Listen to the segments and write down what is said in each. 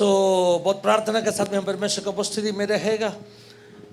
बहुत प्रार्थना के साथ में हम परमेश्वर की उपस्थिति में रहेगा।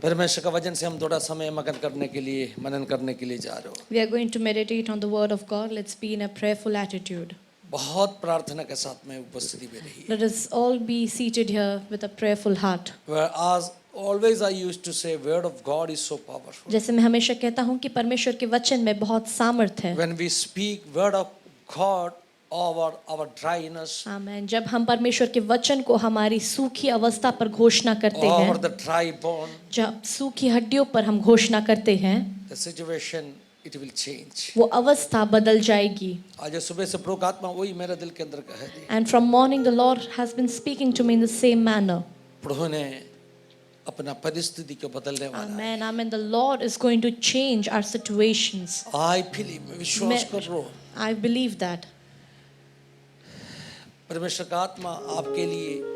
परमेश्वर का वचन से हम थोड़ा समय मनन करने के लिए जा रहे हो। We are going to meditate on the word of God. Let's be in a prayerful attitude. बहुत प्रार्थना के साथ में उपस्थिति में रहिए। Let us all be seated here with a prayerful heart. As always I used to say, word of God is so powerful. जैसे मैं हमेशा कहता हूँ कि परमेश्वर के वचन में बहुत सामर्थ्य है। When we speak word of God over our dryness, आमीन। जब हम परमेश्वर के वचन को हमारी सूखी अवस्था पर घोषणा करते हैं, over the dry bone, जब सूखी हड्डियों पर हम घोषणा करते हैं, the situation it will change. वो अवस्था बदल जाएगी। आज सुबह से प्रभु का आत्मा वही मेरे दिल के अंदर कह रही। And from morning the Lord has been speaking to me in the same manner. प्रभु ने अपना परिस्थिति को बदलने वाला है। Amen. Amen. The Lord is going to change our situations. I feel मैं विश्वास कर रहा हूँ। I believe that. परमेश्वर का आत्मा आपके लिए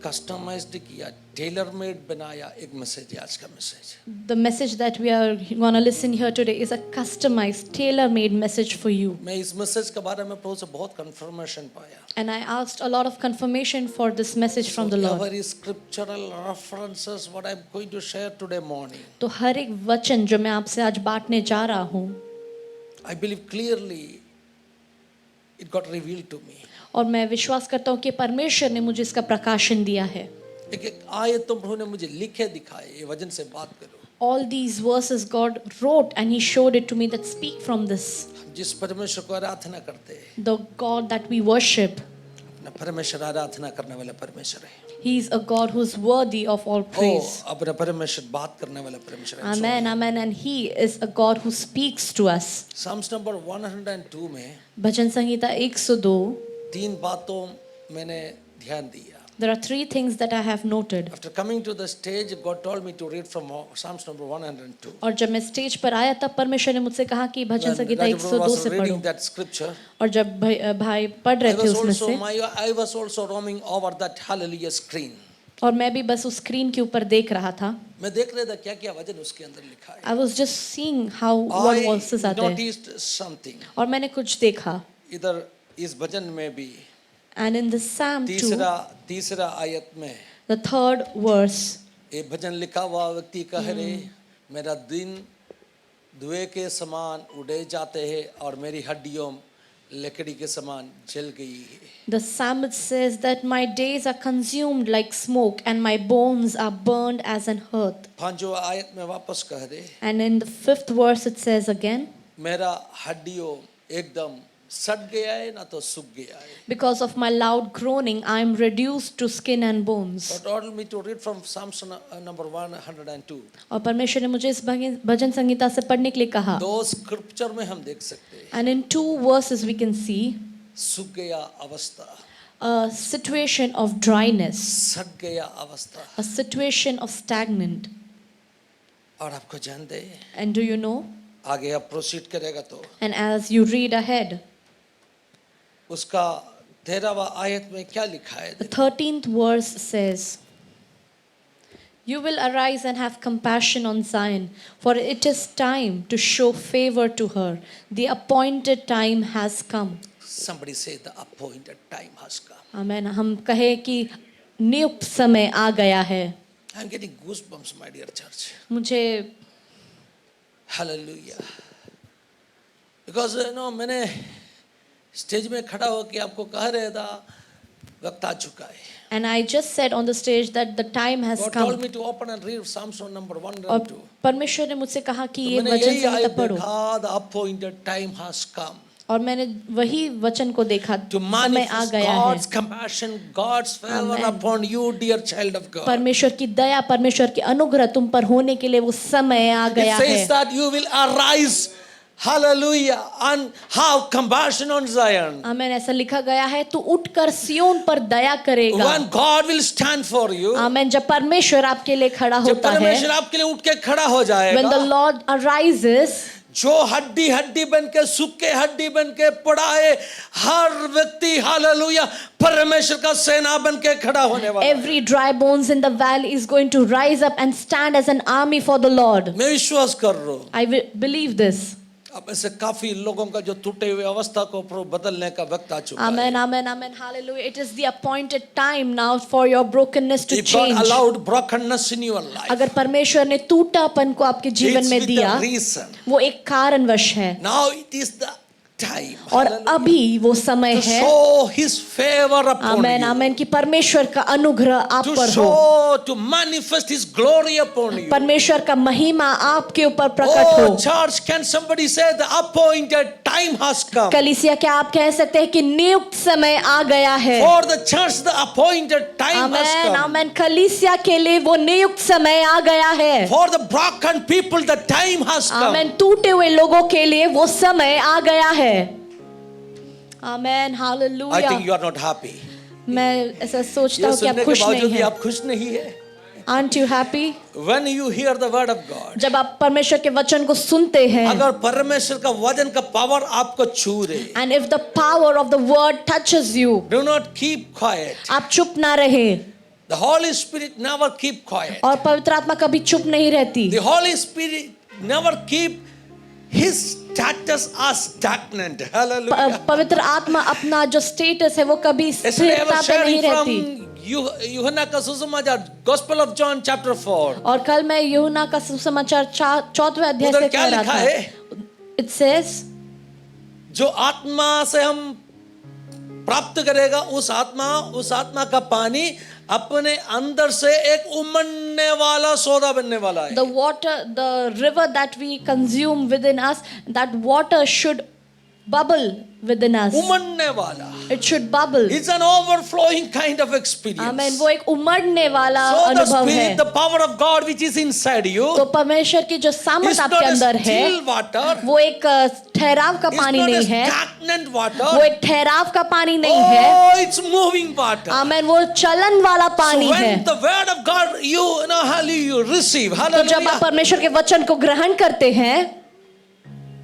कस्टमाइज्ड किया, टेलर मेड बनाया एक मैसेज है आज का message. The message that we are going to listen here today is a customized, tailor-made message for you. मैं इस मैसेज के बारे में प्रभु से बहुत कंफर्मेशन पाया। And I asked a lot of confirmation for this message from the Lord. Every scriptural references what I'm going to share today morning. तो हर एक वचन जो मैं आपसे आज बांटने जा रहा हूँ, I believe clearly it got revealed to me. और मैं विश्वास करता हूँ कि परमेश्वर ने मुझे इसका प्रकाशन दिया है। एक आयत तो प्रभु ने मुझे लिखे दिखाए, ये वचन से बात करो। All these verses God wrote and He showed it to me that speak from this. जिस परमेश्वर को आराधना करते हैं, The God that we worship, अपना परमेश्वर आराधना करने वाला परमेश्वर है। He is a God who is worthy of all praise. अपना परमेश्वर बात करने वाला परमेश्वर है। Amen, amen. And He is a God who speaks to us. Psalms number 102 में भजन संहिता 102, तीन बातों मैंने ध्यान दिया। there are three things that I have noted. After coming to the stage, God told me to read from Psalms number 102. और जब मैं stage पर आया तब परमेश्वर ने मुझसे कहा कि भजन When Samhita Raju Prabhu 102 was से reading पढ़ो। that scripture, और जब भाई पढ़ रहे थे उसमें से, I was also roaming over that hallelujah screen. और मैं भी बस उस स्क्रीन के ऊपर देख रहा था। मैं देख रहा था क्या क्या वचन उसके अंदर लिखा है। I was just seeing how what verses are I there. noticed something. और मैंने कुछ देखा। इधर इस भजन में भी And in the Psalm 2, तीसरा आयत में the third verse, ये भजन लिखा हुआ व्यक्ति कह रहे, मेरा दिन धुएं के समान उड़े जाते हैं और मेरी हड्डियों लकड़ी के समान जल गई है। the psalmist says that my days are consumed like smoke and my bones are burned as an hearth. पांचवा आयत में वापस कह रहे, And in the fifth verse it says again, मेरा हड्डियों एकदम सड़ गया है ना तो सूख गया है। because of my loud groaning I am reduced to skin and bones. God told me to read from Psalms number 102. और परमेश्वर ने मुझे इस भजन संहिता से पढ़ने के लिए कहा। दो स्क्रिप्चर में हम देख सकते हैं, And in two verses we can see सूख गया अवस्था, a situation of dryness, सड़ गया अवस्था। a situation of stagnant. और आपको जानते हैं, And do you know? आगे आप प्रोसीड करेगा तो And as you read ahead, उसका 13वां आयत में क्या लिखा है? the 13th verse says, You will arise and have compassion on Zion, for it is time to show favor to her. The appointed time has come. Somebody say the appointed time has come. Amen. हम कहे कि नियुक्त समय आ गया है। I'm getting goosebumps, my dear church. मुझे Hallelujah. Because मैंने stage में खड़ा होकर आपको कह रहा था वक्त आ चुका है। And I just said on the stage that the time has God come. told me to open and read Psalms number 102. और परमेश्वर ने मुझसे कहा कि ये मैंने वचन यही संहिता आयत पढ़ो। देखा, the appointed time has come. और मैंने वही वचन को देखा, To समय आ manifest गया है। God's compassion, God's favor Amen. upon you, dear child of God. परमेश्वर की दया, परमेश्वर की अनुग्रह तुम पर होने के लिए वो समय आ गया It says है। that you will arise, hallelujah, and have compassion on Zion. आमेन। ऐसा लिखा गया है, तू उठकर सियोन पर दया करेगा। When God will stand for you, आमेन। जब परमेश्वर आपके लिए खड़ा जब होता है, परमेश्वर आपके लिए उठ के खड़ा हो when the जाएगा, Lord arises, जो हड्डी बन के सूखे हड्डी बन के पड़ा है, हर व्यक्ति हालेलुया परमेश्वर का सेना बन के खड़ा होने वाला है। every dry bones in the valley is going to rise up and stand as an army for the Lord. मैं विश्वास कर रहा हूँ। I believe this. अब ऐसे काफी लोगों का जो टूटे हुए अवस्था को प्रभु बदलने का वक्त आ चुका है. Amen, amen, amen. Hallelujah. It is the appointed time now for your brokenness to If God change. allowed brokenness in your life, अगर परमेश्वर ने टूटापन को आपके जीवन it's में with दिया, a reason. वो एक कारणवश है Now it is the time. और Hallelujah. अभी वो समय To है. show His favor upon amen, you. आमेन, कि परमेश्वर का अनुग्रह आप To पर हो, show, to manifest His glory upon you. परमेश्वर का महिमा आपके ऊपर प्रकट हो. Oh, church, can somebody say the appointed time has come? कलीसिया, क्या आप कह सकते हैं कि नियुक्त समय आ गया है? For the church, the appointed time has amen, come. आमेन, कलीसिया के लिए वो नियुक्त समय आ गया है. For the broken people, the time has come. आमेन, टूटे हुए लोगों के लिए वो समय आ गया है. आमेन, I hallelujah. think you are not happy. मैं ऐसा सोचता ये हूँ कि आप सुनने के खुश नहीं बावजूद भी हैं. आप खुश नहीं है. Aren't you happy? When you hear the word of God, जब आप परमेश्वर के वचन को सुनते हैं, अगर परमेश्वर का वचन का पावर आपको छू रहे, and if the power of the word touches you, do not keep quiet. आप चुप ना रहे. The Holy Spirit never keep quiet. और पवित्र आत्मा कभी चुप नहीं रहती. The Holy Spirit never keep His status as stagnant. Hallelujah. पवित्र आत्मा अपना जो स्टेटस है वो कभी Yesterday I स्थिरता was पे नहीं sharing रहती. from यूहन्ना का सुसमाचार, Gospel of John chapter 4. और कल मैं यूहन्ना का सुसमाचार 4वें अध्याय उधर से क्या कह रहा लिखा था. है? It says, जो आत्मा से हम प्राप्त करेगा, उस आत्मा का पानी अपने अंदर से एक उमड़ने वाला सौदा बनने वाला है. the water, the river that we consume within us, that water should bubble within us. उमड़ने वाला. It should bubble. It's an overflowing kind of experience. आमेन, वो एक उमड़ने वाला So the अनुभव है. Spirit, the power of God which is inside you, तो परमेश्वर की जो is सामर्थ not आपके a अंदर है, still water. वो एक ठहराव का It's पानी not a नहीं है. stagnant water. वो एक ठहराव का पानी नहीं है. Oh, it's moving water. आमेन, वो चलन वाला So पानी है. when the word of God you know hallelujah you receive, तो जब आप hallelujah, परमेश्वर के वचन को ग्रहण करते हैं,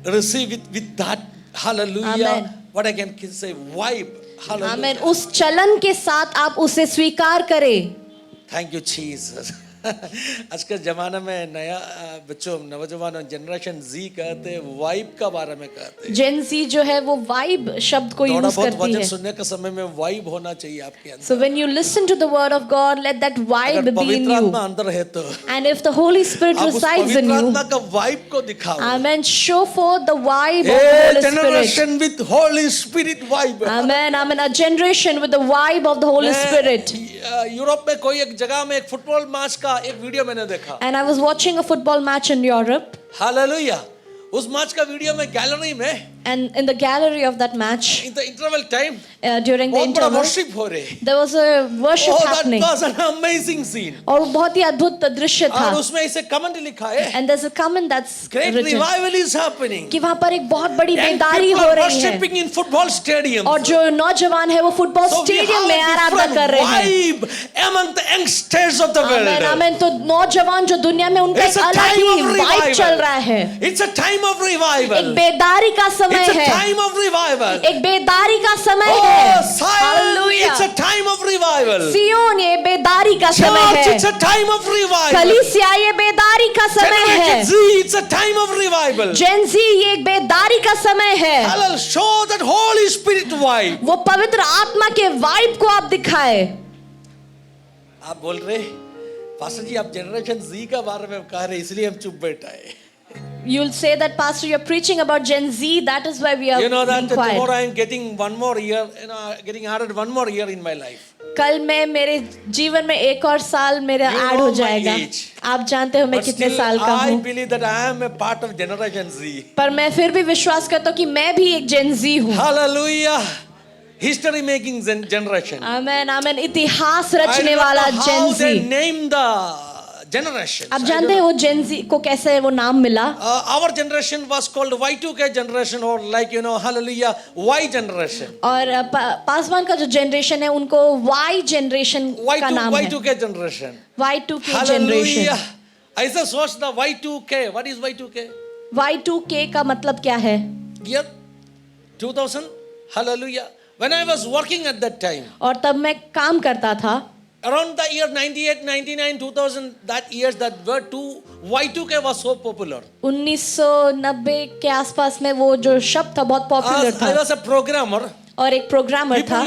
receive it with that hallelujah. Amen. What I can say vibe. Hallelujah. आमेन, उस चलन के साथ आप उसे स्वीकार करें. Thank you Jesus. आज के जमाने में नया बच्चों नौजवान जनरेशन जी कहते हैं, वाइब का बारे में कहते हैं. जेन ज़ी जो है वो वाइब शब्द को थोड़ा यूज बहुत करती वचन है. सुनने के समय में वाइब होना चाहिए आपके अंदर. So when you listen to the word of God, let that vibe अगर be in पवित्र you. आत्मा अंदर है तो And if the Holy Spirit आप उस resides in पवित्र you, आत्मा का वाइब को दिखाओ. amen, show forth the vibe of the A Holy Spirit. generation with Holy Spirit vibe. Amen, amen, a generation with the vibe of the Holy Spirit. Europe में कोई एक जगह में एक फुटबॉल मैच का एक वीडियो मैंने देखा. And I was watching a football match in Europe, hallelujah. उस मैच का वीडियो में गैलरी में and in the gallery of that match, in the interval time during the बहुत बड़ा interval, वर्शिप हो रहे. there was a worship Oh, that happening. was an amazing scene. और वो बहुत ही अद्भुत दृश्य और था. उसमें इसे कमेंट लिखा है, And there's a comment that's great written revival is happening. कि वहाँ पर एक बहुत बड़ी And बेदारी people हो are रही है. worshiping in football stadiums. और जो नौजवान है वो football So we stadium have में a आराधना different कर रहे हैं. vibe among the youngsters of the amen, world. आमेन. तो नौजवान जो दुनिया में उनका It's एक a अलग time ही of वाइब चल revival. रहा है. It's a time of एक revival. बेदारी का समय It's a है. time of revival. एक बेदारी का समय Oh, है. Zion, hallelujah. it's a time of revival. सियोन, ये बेदारी का समय Church, है. it's a time of revival. कलीसिया, ये बेदारी का समय है. Generation Z, it's a time of revival. जेन ज़ी, ये एक बेदारी का समय है. Hallelujah. Show that Holy Spirit vibe. वो पवित्र आत्मा के वाइब को आप दिखाए. आप बोल रहे पास्टर जी, आप जनरेशन Z का बारे में कह रहे, इसलिए हम चुप बैठे. You'll say that, Pastor, you're preaching about Gen Z. That is why we are You know that being quiet. tomorrow I am getting one more year, getting added one more year in my life. कल मैं मेरे जीवन में एक और साल मेरा You add know हो my जाएगा. age. आप जानते हो मैं But कितने still, साल का I हूँ. believe that I am a part of generation Z. पर मैं फिर भी विश्वास करता हूँ कि मैं भी एक जेन जी हूँ. Hallelujah. History making generation. आमेन, आमेन. इतिहास I रचने remember वाला how gen they ji. named the generation. आप जानते हैं वो जेन जी को कैसे वो नाम मिला? Our generation was called Y2K generation, or like hallelujah, Y generation. और पासवान का जो जनरेशन है उनको वाई जनरेशन का नाम है. Y2K generation. Y2K generation. Hallelujah. I just watched the Y2K. What is Y2K? Y2K का मतलब क्या है? Year 2000. Hallelujah. When I was working at that time, और तब मैं काम करता था. Around the year 98, 99, 2000, that years that were two, Y2K was so popular. 1990 के आसपास में वो जो शब्द था बहुत पॉपुलर I था was a programmer. और एक प्रोग्रामर था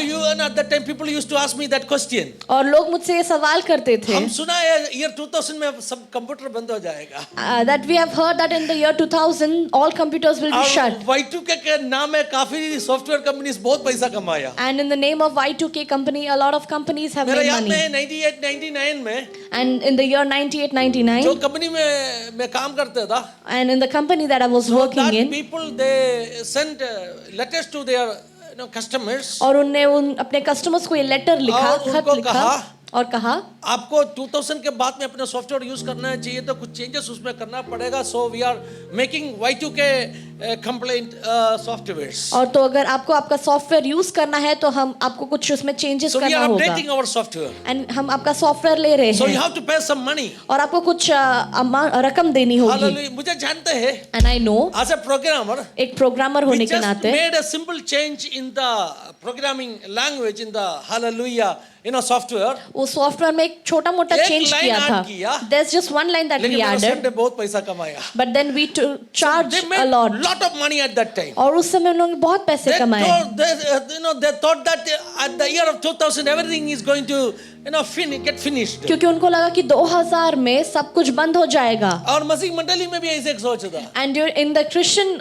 At that time, people used to ask me that question. और लोग मुझसे ये सवाल करते थे हम सुना है year 2000 में सब कंप्यूटर बंद हो जाएगा. that we have heard that in the year 2000 all computers will be shut. और Y2K के नाम में काफी सॉफ्टवेयर कंपनीज बहुत पैसा कमाया. And in the name of Y2K company, a lot of companies have मेरा made याद money. है 98, 99 में And in the year 98, 99, जो कंपनी में मैं काम करता था, and in the company that I was working that in, people they sent letters to their customers. और उनने उन अपने कस्टमर्स को ये लेटर लिखा, और खत उनको लिखा कहा, और कहा आपको 2000 के बाद में अपना सॉफ्टवेयर यूज करना चाहिए तो कुछ चेंजेस उसमें करना पड़ेगा. So we are making Y2K compliant softwares. और तो अगर आपको आपका सॉफ्टवेयर यूज करना है तो हम आपको कुछ उसमें चेंजेस So we करना are होगा updating our software. एंड हम आपका सॉफ्टवेयर ले रहे So you हैं have to pay some money. और आपको कुछ रकम देनी होगी. Hallelujah. मुझे जानते हैं and I know as a programmer, एक प्रोग्रामर we होने के just नाते made a simple change in the programming language in the Hallelujah software. वो सॉफ्टवेयर में एक छोटा मोटा एक चेंज line किया add था. किया. There's just one line that लेकिन we मेरे added, friend ने बहुत पैसा कमाया. but then we charge They a made lot. lot of money at that time. और उस समय उन लोगों ने बहुत पैसे They कमाए. they thought that at the year of 2000 everything is going to get finished. क्योंकि उनको लगा कि 2000 में सब कुछ बंद हो जाएगा. और मसीह मंडली में भी ऐसे एक सोच था. And in the Christian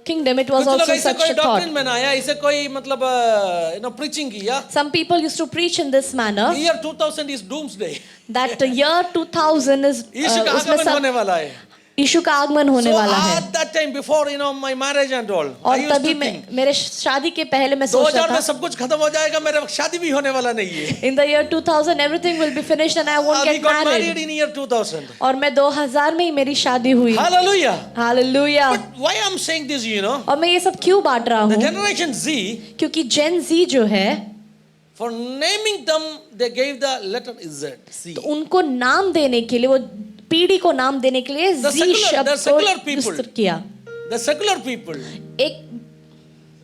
kingdom it was कुछ लोग also ऐसे such कोई a thought. डॉक्ट्रिन बनाया, ऐसे कोई मतलब preaching किया. Some people used to preach in this manner Year 2000 is doomsday. that the year 2000 is यीशु का उसमें आगमन होने सब वाला है. यीशु का आगमन होने So वाला है. at that time before my marriage and all, I और used तभी to think मेरे शादी के पहले मैं सोच 2000 रहा में था सब कुछ खत्म हो जाएगा, मेरा शादी भी होने वाला नहीं है. in the year 2000 everything will be finished and I won't We get got married married. in year 2000. और मैं 2000 में ही मेरी शादी हुई. Hallelujah. Hallelujah. But why I'm saying this, और मैं ये सब क्यों बांट रहा the हूँ? generation Z, क्योंकि जेन जी जो है for naming them, they gave the letter Z. C. तो उनको नाम देने के लिए, वो पीढ़ी को नाम देने के लिए The जी secular- शब्द the को secular people. विस्तृत किया. The secular people, एक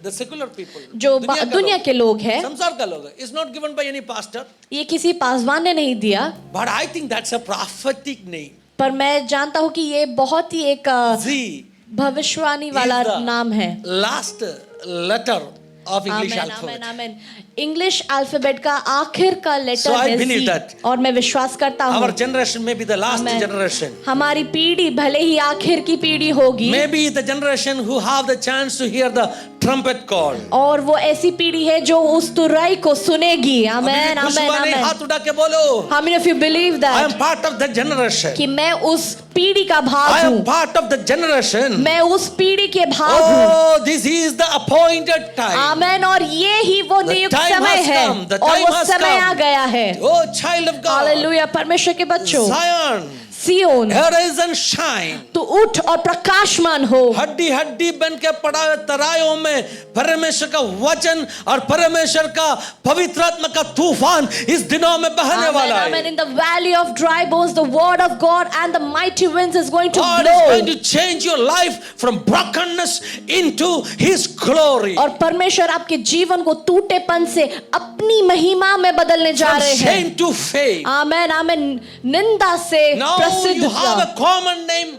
the secular people, जो दुनिया दुनिया के लोग हैं, संसार का लोग है, is not given by any pastor, ये किसी पासवान ने नहीं दिया, but I think that's a prophetic name. पर मैं जानता हूँ कि ये बहुत ही एक Z भविष्यवाणी वाला is the नाम है. last letter of English amen, alphabet. Amen, amen. English alphabet का आखिर का So लेटर I है believe Z. that. और मैं विश्वास करता Our हूँ generation may be the last Amen. generation. हमारी पीढ़ी भले ही आखिर की पीढ़ी होगी, Maybe the generation who have the chance to hear the trumpet call. और वो ऐसी पीढ़ी है जो उस तुरई को सुनेगी. अभी आमेन, भी खुश आमेन, हुआ नहीं, आमेन. हाथ उठा के बोलो. How many of you believe I that? am part of the generation. कि मैं उस पीढ़ी का भाग I am हूँ. part of the generation. मैं उस पीढ़ी के भाग हूँ. Oh, this is the appointed time. आमेन. और ये ही वो The नियुक्त time समय has है. come. The और time वो has समय come. आ गया है. Oh, child of God. Hallelujah. परमेश्वर के बच्चों, Zion, सियोन, arise and shine. तू उठ और प्रकाशमान हो. हड्डी हड्डी बन के पड़ा हुए तरायों में परमेश्वर का वचन और परमेश्वर का पवित्र आत्मा का तूफान इस दिनों में बहने Amen, वाला amen. है. In the valley of dry bones, the word of God and the mighty winds is going to God is going blow. to change your life from brokenness into His glory. और परमेश्वर आपके जीवन को टूटेपन से अपनी महिमा में बदलने जा From रहे हैं. shame to faith. आमेन, आमेन. निंदा से Now प्रसिद्ध you have का. a common name,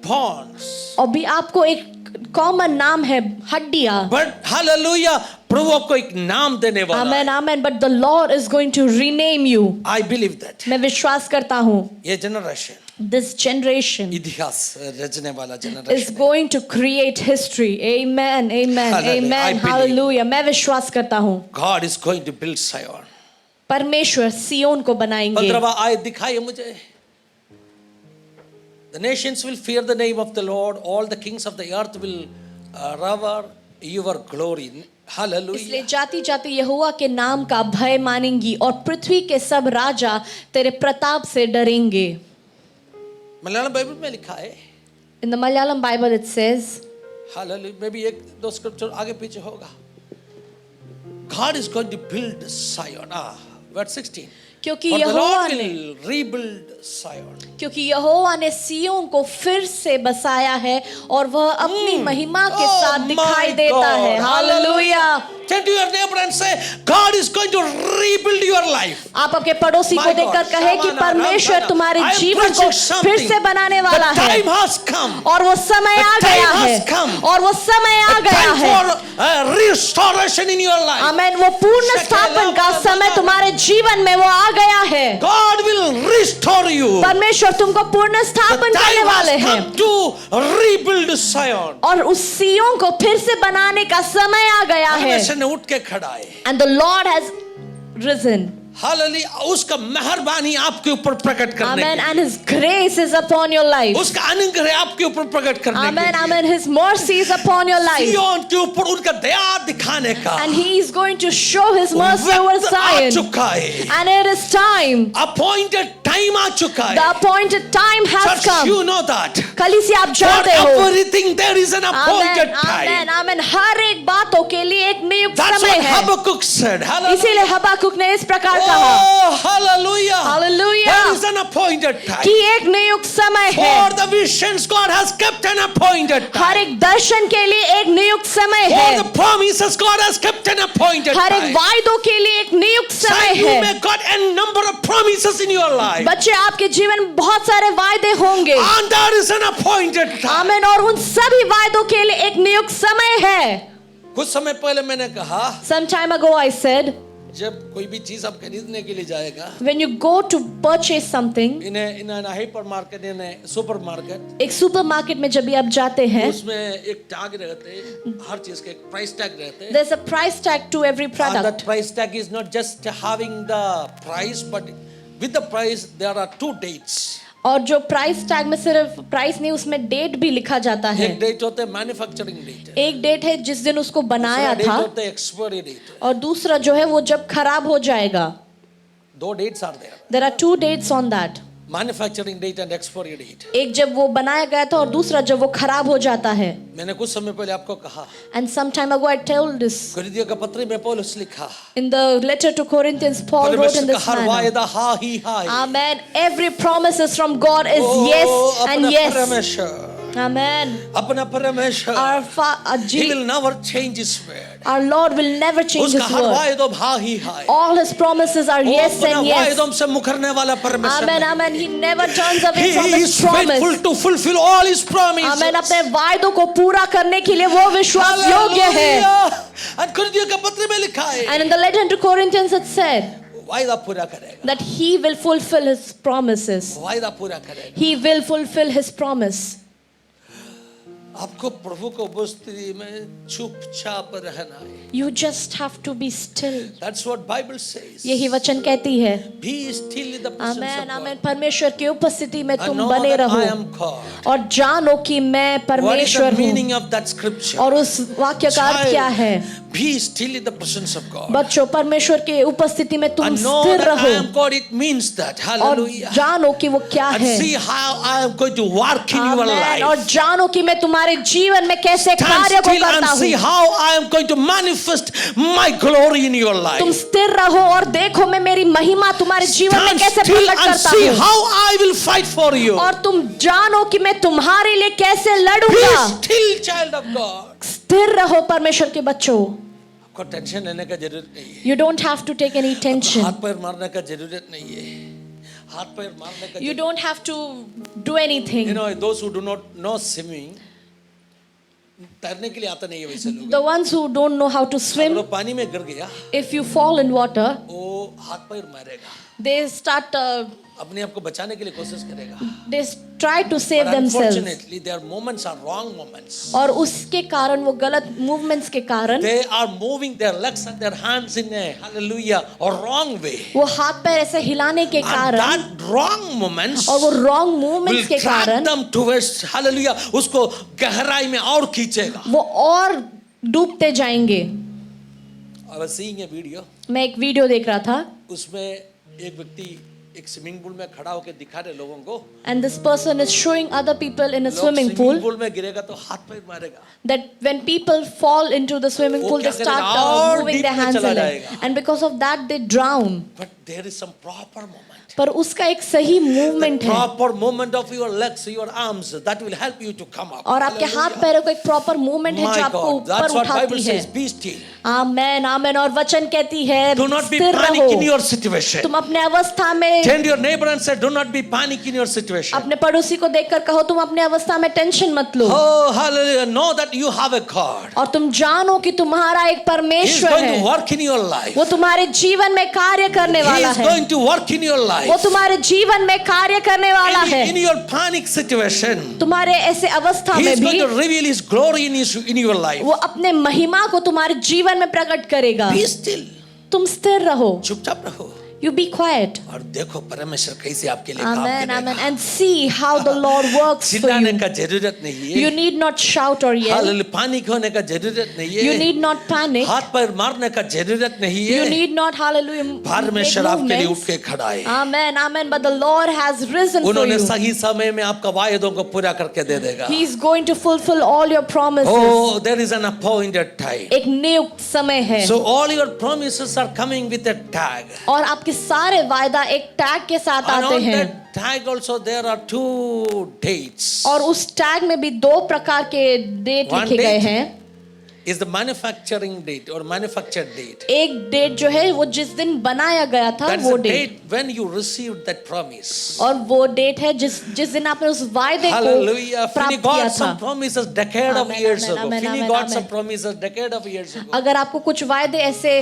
bonds. और भी आपको एक कॉमन नाम है, हड्डियां. But hallelujah, प्रभु आपको एक नाम देने वाला है. आमेन, आमेन. But the Lord is going to rename you. I believe that. मैं विश्वास करता हूँ. ये generation, This generation इतिहास रचने वाला is generation. going to create history. Amen, amen, Hallelujah. I amen. believe. Hallelujah. मैं विश्वास करता हूँ. God is going to build Zion. परमेश्वर सियोन को बनाएंगे. 15वां आयत दिखाइए मुझे. The nations will fear the name of the Lord. All the kings of the earth will revere your glory. इसलिए Hallelujah. जाति जाति यहोवा के नाम का भय मानेंगी और पृथ्वी के सब राजा तेरे प्रताप से डरेंगे. मलयालम बाइबल में लिखा है. In the Malayalam Bible it says, Hallelujah. Maybe एक दो स्क्रिप्चर आगे पीछे होगा. God is going to build Zion. Verse 16. क्योंकि For the यहोवा Lord ने will rebuild Zion. क्योंकि यहोवा ने सिय्योन को फिर से बसाया है और वह अपनी महिमा के Oh साथ my दिखाई देता है। God. Hallelujah. Turn to your neighbor and say, God is going to rebuild your life. आप अपने पड़ोसी My को देखकर God. कहे कि Shamana, परमेश्वर Ramana. तुम्हारे I am जीवन को preaching something. फिर से बनाने The वाला है time has come. और वो समय The आ गया time है has come. और वो समय आ A गया time है। for restoration in your life. आमेन। वो पूर्ण स्थापन का समय तुम्हारे जीवन में वो आ गया है। God will restore you. परमेश्वर तुमको पूर्ण The स्थापन करने time वाले has हैं come to rebuild Zion. और उस सिय्योन को फिर से बनाने का समय आ गया है। परमेश्वर ने उठ के खड़ा है। And the Lord has risen. Hallelujah. उसका मेहरबानी आपके ऊपर प्रकट करने Amen. के And His grace is upon your life. उसका अनुग्रह आपके ऊपर प्रकट करने के Amen. लिए Amen. His mercy is upon your life. सिय्योन के ऊपर उनका दया दिखाने का And He is going to show His mercy over वक्त आ Zion. चुका है। And it is time. Appointed time आ चुका The है। appointed time has Church, come. you know that. कलीसिया आप For जानते हो। everything there is an appointed Amen. time. Amen. Amen. हर एक बातों के लिए एक नियुक्त That's समय what है। Habakkuk said. Hallelujah. इसीलिए हबाकुक ने इस प्रकार कहा Oh, hallelujah. Hallelujah. There is an appointed time. कि एक नियुक्त समय है। For the visions, God has kept an appointed time. हर एक दर्शन के लिए एक नियुक्त समय For है। the promises, God has kept an appointed हर एक time. वायदों के लिए एक नियुक्त समय Child, you है। may got a number of promises in your life. बच्चे आपके जीवन में बहुत सारे वायदे होंगे। And there is an appointed time. आमीन। और उन सभी वायदों के लिए एक नियुक्त समय है। कुछ समय पहले मैंने कहा Some time ago I said, जब कोई भी चीज आप खरीदने के लिए जाएगा when you go to purchase something, in hyper market in super market एक सुपरमार्केट में जब भी आप जाते हैं, उसमें एक टैग रहते हैं, हर चीज के एक प्राइस टैग रहते हैं। there's a price tag to every And product. that price tag is not just having the price, but with the price there are two dates. और जो प्राइस टैग में सिर्फ प्राइस नहीं, उसमें डेट भी लिखा जाता है। एक डेट होता है मैन्युफैक्चरिंग डेट, एक डेट है जिस दिन उसको बनाया डेट था होता है एक्सपायरी डेट। और दूसरा जो है वो जब खराब हो जाएगा। दो dates are there, There are two dates on that. Manufacturing date and expiry date. एक जब वो बनाया गया था और दूसरा जब वो खराब हो जाता है। मैंने कुछ समय पहले आपको कहा And some time ago I told this कुरिन्थियों का पत्र में पौलुस लिखा in the letter to Corinthians. Paul wrote in परमेश्वर का this हर manner. वायदा हाँ ही हाँ है। Amen. Every promises from God is yes and अपना yes. परमेश्वर, Amen. अपना परमेश्वर, Our He will never change His word. Our Lord will never change उसका His हर word. वायदा हाँ ही हाँ है। All His promises are yes अपना and yes. वायदों से मुकरने वाला परमेश्वर Amen. नहीं। Amen. He never turns away from He His is faithful promise. to fulfill all His promises. Amen. अपने वायदों को पूरा करने के लिए वो विश्वास योग्य है। Hallelujah. और कुरिन्थियों का पत्र में लिखा है And in the letter to Corinthians it said वायदा पूरा करेगा, that He will fulfill His promises. वायदा पूरा करेगा। He will fulfill His promise. आपको प्रभु को उपस्थिति में चुपचाप रहना है। You just have to be still. That's what Bible says. यही वचन कहती है। Be still in the presence amen of amen. God. परमेश्वर की उपस्थिति में And तुम know बने that रहो I am God. और जानो कि मैं What is परमेश्वर the हूँ। meaning of that scripture? और उस वाक्य का अर्थ क्या है? Be still in the presence of God. बच्चों, परमेश्वर की उपस्थिति में तुम And know स्थिर that I रहो am God. It means that. और Hallelujah. जानो कि वो क्या And है। see how I am going to work in your आमेन। और life. जानो कि मैं तुम्हारे जीवन में कैसे Stand कार्य को still करता and see हूँ। how I am going to manifest my glory in your life. तुम स्थिर रहो और देखो मैं मेरी महिमा तुम्हारे जीवन में Stand कैसे still प्रकट and करता see हूँ। how I will fight for you. और तुम जानो कि मैं तुम्हारे लिए कैसे Be लड़ूंगा। still, child of God. स्थिर रहो परमेश्वर के बच्चों। आपको टेंशन लेने का जरूरत नहीं है। You don't have to take any tension. हाथ पैर मारने का जरूरत नहीं है। हाथ पैर मारने का You जरूरत- don't have to do You anything. know, those who do not know swimming, तैरने के लिए आता नहीं है वैसे लोग। The ones who don't know how to अगर swim, वो पानी में गिर गया, if you fall in water, वो हाथ पैर मारेगा, they start, अपने आप को बचाने के लिए कोशिश करेगा। they try to save But themselves. unfortunately, their moments are wrong moments. और उसके कारण, वो गलत मूवमेंट्स के कारण They are moving their legs and their hands in a hallelujah or wrong way. वो हाथ पैर ऐसे हिलाने के And कारण that wrong moments और वो रॉन्ग will मूवमेंट्स के drag कारण them towards hallelujah, उसको गहराई में और खींचेगा। वो और डूबते जाएंगे। I was seeing a video, मैं एक वीडियो देख रहा था, उसमें एक व्यक्ति एक स्विमिंग पूल में खड़ा होकर दिखा रहे लोगों को, And this person is showing other people in a लोग swimming स्विमिंग pool पूल में गिरेगा तो हाथ पैर मारेगा, that when people fall into the swimming वो pool, they क्या start करेगा? और moving deep their में hands चला and legs. जाएगा। And because of that, they drown. but there is some proper moment. पर उसका एक सही The मूवमेंट है proper movement of your legs, your arms, that will help you to come up. और आपके हाथ पैरों का एक प्रॉपर मूवमेंट है My जो आपको God, ऊपर that's what उठाती Bible है। says. Be still. आमेन आमेन। और वचन कहती है Do not be स्थिर panic रहो। in your situation. तुम अपने अवस्था में Turn to your neighbor and say, do not be panic in your situation. अपने पड़ोसी को देखकर कहो तुम अपने अवस्था में टेंशन मत लो Oh, hallelujah. Know that you have a God. और तुम जानो कि तुम्हारा एक He is परमेश्वर going है, to work in your life. वो तुम्हारे जीवन में कार्य करने He वाला is है, going to work in your वो life. तुम्हारे जीवन में कार्य करने वाला In है। your panic situation, तुम्हारे ऐसे अवस्था He में is going भी to reveal His glory in your life. वो अपने महिमा को तुम्हारे जीवन में प्रकट करेगा। Be still. तुम स्थिर रहो, चुपचाप रहो you be quiet. और देखो परमेश्वर कैसे आपके लिए काम Amen, करेगा। amen. And see how the Lord works for चिल्लाने you. का जरूरत नहीं You है, need not shout or yell. Hallelujah, पानिक होने का जरूरत नहीं You है, need not panic. हाथ पैर मारने का जरूरत नहीं You है। need not, hallelujah, make परमेश्वर आपके लिए उठ movements. के खड़ा है। Amen, amen. But the Lord has risen for उन्होंने you. सही समय में आपका वायदों को पूरा करके दे देगा। He is going to fulfill all your promises. Oh, there is an appointed time. एक नियुक्त समय है So all your promises are coming with a tag. और आपके सारे वायदा एक टैग के साथ And आते on हैं that tag also there are two dates. और उस टैग में भी दो प्रकार के डेट One लिखे गए date हैं। is the manufacturing date or manufactured date. एक डेट जो है वो जिस दिन बनाया गया था That's वो the date date when you received that promise. और वो डेट है जिस दिन आपने उस वायदे को Hallelujah. Finney प्राप्त किया got था। some promises decade of Amen, years amen, ago. amen, Finney amen, got amen. some promises decade of years ago. अगर आपको कुछ वायदे ऐसे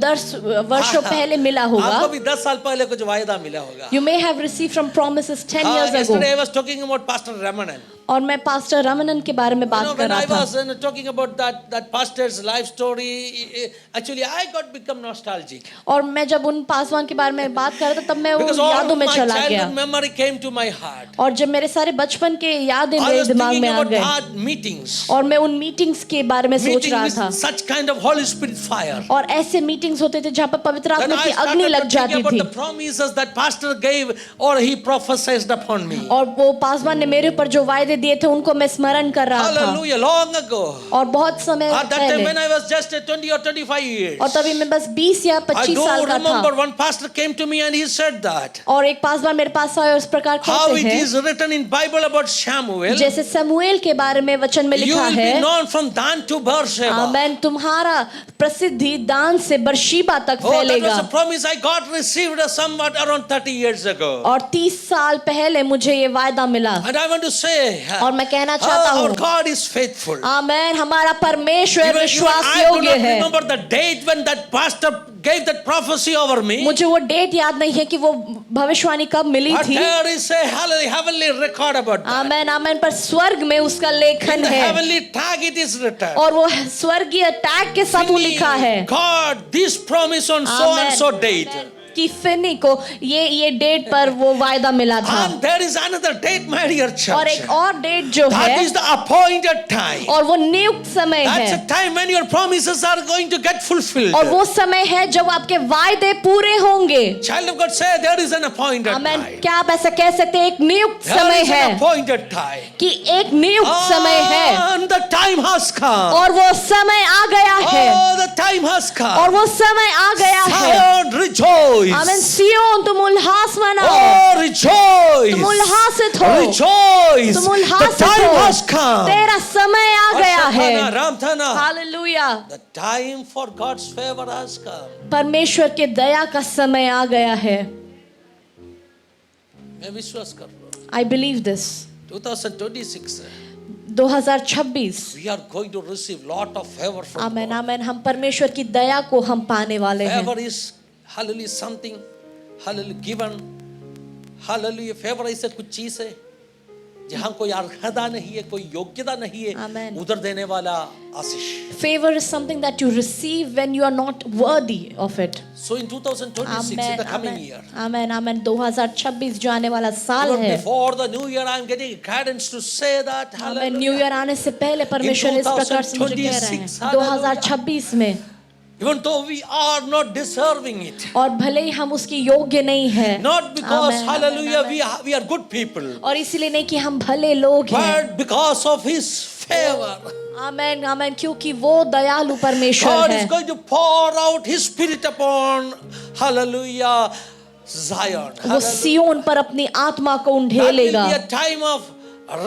10 वर्षों पहले मिला होगा, आपको भी 10 साल पहले कुछ वायदा मिला होगा। you may have received from promises 10 years ago। Yesterday I was talking about Pastor Ramanan. और मैं पास्टर रमनन के बारे में बात कर When रहा I था was talking about that pastor's life story, actually I got become nostalgic. और मैं जब उन पासवान के बारे में बात कर रहा था तब मैं वो Because all यादों of में my चला गया childhood memory came to my heart. और जब मेरे सारे बचपन के यादें I मेरे was दिमाग thinking में आ about गए that meetings. और मैं उन मीटिंग्स के बारे में सोच Meeting रहा with था such kind of Holy Spirit fire. और ऐसे मीटिंग्स होते थे जहाँ पर पवित्र Then आत्मा I की अग्नि started लग to think जाती about थी the promises that pastor gave or he prophesied upon me. और वो पासवान ने मेरे ऊपर जो वायदे दिए थे उनको मैं स्मरण कर रहा था Hallelujah, long ago. और बहुत समय At that time when पहले I was just 20 or 25 years. और तभी मैं बस 20 या I 25 do साल का remember था one pastor came to me and he said that. और एक पासवान मेरे पास आए और इस प्रकार How कहते it हैं is written in Bible about Samuel. जैसे समूएल के बारे में वचन में You लिखा will है be known from Dan to Beersheba. आमेन तुम्हारा प्रसिद्धि दान से बरशीबा तक Oh, that फैलेगा was a promise I got received somewhat around 30 years ago. और 30 साल पहले मुझे ये वायदा मिला And I want to say, और मैं कहना चाहता our हूँ God is faithful. आमेन हमारा परमेश्वर Even विश्वास I do योग्य not है। remember the date when that pastor gave that prophecy over me. मुझे वो डेट याद नहीं है कि वो भविष्यवाणी कब मिली But थी there is a heavenly record about that. आमेन आमेन पर स्वर्ग में उसका In लेखन the है heavenly tag it is written. और वो स्वर्गीय टैग के साथ वो लिखा है God, this promise on so Amen. and so date. कि फिनी को ये डेट पर वो वायदा मिला था And there is another date, my dear और church. एक और डेट जो That है is the appointed time. और वो नियुक्त समय That's है a time when your promises are going to get fulfilled. और वो समय है जब आपके वायदे पूरे होंगे Child of God, say there is an appointed amen time. क्या आप ऐसा कह सकते हैं एक नियुक्त There समय is an है appointed time. कि एक नियुक्त समय है And the time has come. और वो समय आ गया है Oh, the time has come. और वो समय आ गया है Zion, rejoice. आमेन सियोन तुम उल्लास मनाओ Oh, rejoice. तुम उल्लासित हो Rejoice. तुम The उल्लासित time हो has come. तेरा समय आ गया है Ashapana, Ramthana. Hallelujah The time for God's favor has come. परमेश्वर के दया का समय आ गया है मैं विश्वास कर रहा हूँ I believe this 2026 2026 we are going to receive lot of favor from amen God. आमेन हम परमेश्वर की दया को हम पाने वाले हैं Favor is hallelujah something hallelujah given hallelujah favor ऐसे कुछ चीज है जहाँ कोई अर्हता नहीं है कोई योग्यता नहीं है Amen. उधर देने वाला आशीष. favor is something that you receive when you are not worthy of it So in 2026 in the coming year, आमेन आमेन 2026 जो आने वाला साल even है before the new year I am getting guidance to say that amen new hallelujah year आने से पहले परमेश्वर इस प्रकार से मुझे कह रहे हैं 2026 2026 में even though we are not deserving it. और भले ही हम उसके योग्य नहीं है, Not because, Amen, hallelujah, amen, we are good people, और इसीलिए नहीं कि हम भले लोग हैं, but because of His favor. आमेन आमेन, क्योंकि वो दयालु परमेश्वर God है। is going to pour out His Spirit upon, hallelujah, Zion. वो सियोन पर अपनी आत्मा को That will उंडेलेगा be a time of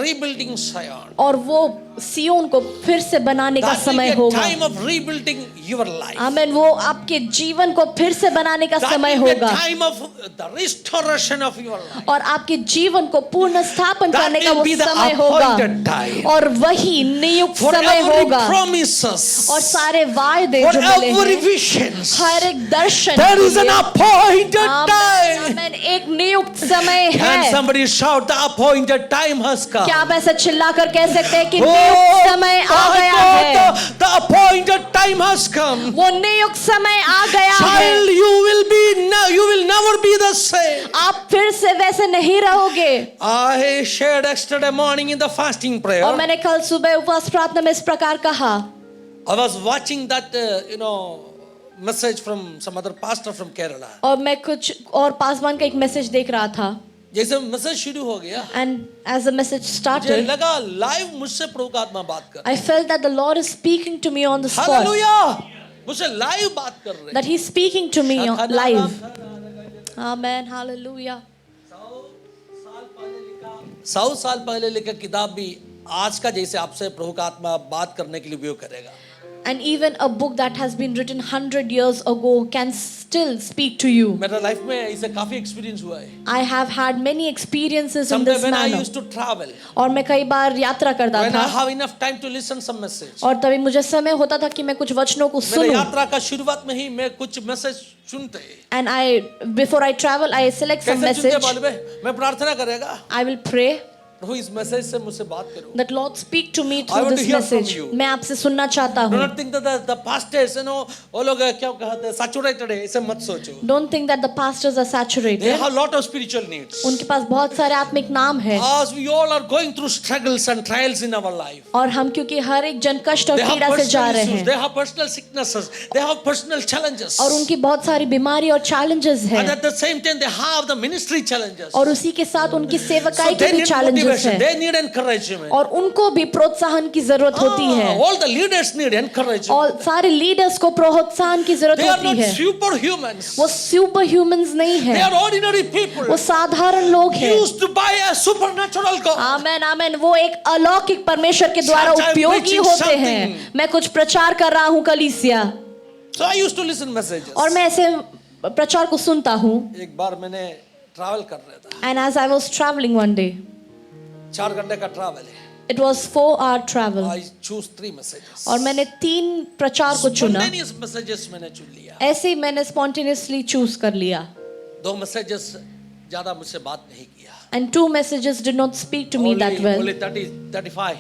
rebuilding Zion. और वो सियोन को फिर से बनाने का That will समय be a होगा। time of rebuilding your life. आमेन, वो आपके जीवन को फिर से बनाने का That समय will be a होगा time of the restoration of your life. और आपके जीवन को पुनः स्थापन That करने का will वो be the समय होगा appointed time. और वही नियुक्त For समय every होगा promises, और सारे वायदे for जो मिले every हैं, visions, हर एक दर्शन there के is an लिए, appointed आमेन, time. आमेन, एक नियुक्त समय Can है। somebody shout, the appointed time has come? क्या आप ऐसा चिल्लाकर कह सकते हैं कि Oh, नियुक्त समय आ my गया God, है? the appointed time has come. वो नियुक्त समय आ गया है। Child, you will never be the same. आप फिर से वैसे नहीं रहोगे। I shared yesterday morning in the fasting prayer. और मैंने कल सुबह उपवास प्रार्थना में इस प्रकार कहा, I was watching that, message from some other pastor from Kerala. और मैं कुछ और पासवान का एक मैसेज देख रहा था, जैसे मैसेज शुरू हो गया, and as the message मुझे started, लगा लाइव मुझसे प्रभु का आत्मा बात कर, I felt that the Lord is speaking to me on the spot, hallelujah, मुझसे लाइव बात कर रहे that He's speaking to me live. Amen, hallelujah. 100 साल पहले लिखा किताब भी आज का जैसे आपसे प्रभु का आत्मा बात करने के लिए उपयोग करेगा। And even a book that has been written 100 years ago can still speak to you. मेरा लाइफ में इसे काफी एक्सपीरियंस हुआ है। I have had many experiences in Sometime this when I manner. used to travel, और मैं कई बार यात्रा करता when I था have enough time to listen some message, और तभी मुझे समय होता था कि मैं कुछ वचनों को मेरे सुनूं। यात्रा का शुरुआत में ही मैं कुछ मैसेज सुनते हैं। And before I travel, I select some कैसे सुनते message. मालूम है? मैं प्रार्थना करेगा, I will pray प्रभु इस मैसेज से मुझसे बात करो। that Lord speak to me I through want to this hear from message. you. मैं आपसे सुनना चाहता Do हूँ। not think that the pastors, वो लोग क्या कहते हैं, saturated है, ऐसे मत सोचो। Don't think that the pastors are They saturated. have lot of spiritual needs. उनके पास बहुत सारे आत्मिक नाम है As we all are going through struggles and trials in our life. और हम क्योंकि हर एक जन कष्ट और They have पीड़ा से जा personal रहे issues, हैं they have personal sicknesses, they have personal challenges. और उनकी बहुत सारी बीमारी और challenges And है at the same time they have the ministry challenges. और उसी के साथ उनकी So सेवकाई के they भी need challenges motivation, है they need encouragement. और उनको भी प्रोत्साहन की जरूरत होती है All the leaders need encouragement. और सारे लीडर्स को प्रोत्साहन की जरूरत They are होती not है। superhumans. वो सुपर ह्यूमंस नहीं They है, are ordinary people. वो साधारण लोग हैं। Used to by a supernatural God. आमेन आमेन, वो एक अलौकिक परमेश्वर के द्वारा Sometimes उपयोगी preaching होते हैं। something. मैं कुछ प्रचार कर रहा हूँ कलीसिया So I used to listen messages. और मैं ऐसे प्रचार को सुनता हूँ। एक बार मैंने ट्रैवल कर रहा था, And as I was traveling one day, 4 घंटे का ट्रैवल है। it was 4-hour travel I choose 3 messages. और मैंने 3 प्रचार को चुना। Spontaneous messages मैंने चुन लिया। ऐसे ही मैंने spontaneously चूज कर लिया 2 messages ज्यादा मुझसे बात नहीं किया। and 2 messages did not speak to me that well. Only 35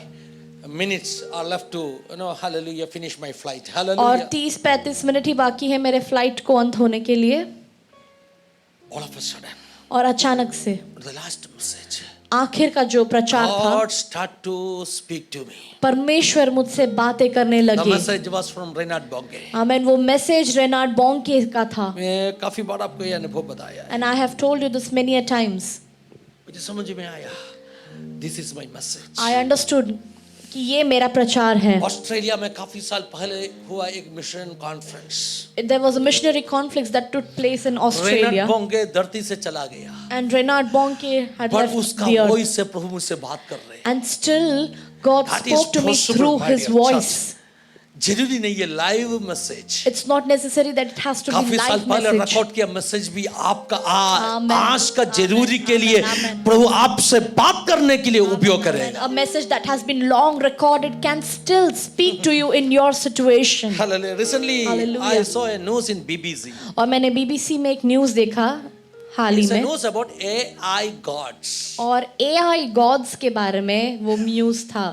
minutes are left to, hallelujah, finish my flight. और Hallelujah. 30-35 मिनट ही बाकी है मेरे फ्लाइट को अंत होने के लिए All of a sudden, और अचानक से the last message, आखिर का जो प्रचार था, God start to speak to me. परमेश्वर मुझसे बातें करने The लगे। message was from Reinhard Bonke. आमेन, वो मैसेज रेनार्ड बॉन्के का था मैं काफी बार आपको ये अनुभव बताया है। and I have told you this many a times. मुझे समझ में आया, this is my message. I understood कि ये मेरा प्रचार है। ऑस्ट्रेलिया में काफी साल पहले हुआ एक mission conference. There was a missionary conflict that took place in Australia Reinhard Bonnke धरती से चला गया, and Reinhard Bonnke had पर left उसका the earth. वॉइस से प्रभु मुझसे बात कर रहे हैं। And still God That is spoke to me possible, through my his dear voice. church. जरूरी नहीं है live message, It's not necessary that it has to be काफी साल live पहले message. रिकॉर्ड किया मैसेज भी आपका Amen. आज का जरूरी के लिए Amen. प्रभु आपसे बात करने के लिए उपयोग करेगा। A message that has been long recorded can still speak to you in your situation. Hallelujah. Recently Hallelujah. I saw a news in BBC. और मैंने BBC में एक न्यूज़ देखा हाल ही It's a में news about AI gods. और AI gods के बारे में वो न्यूज़ था।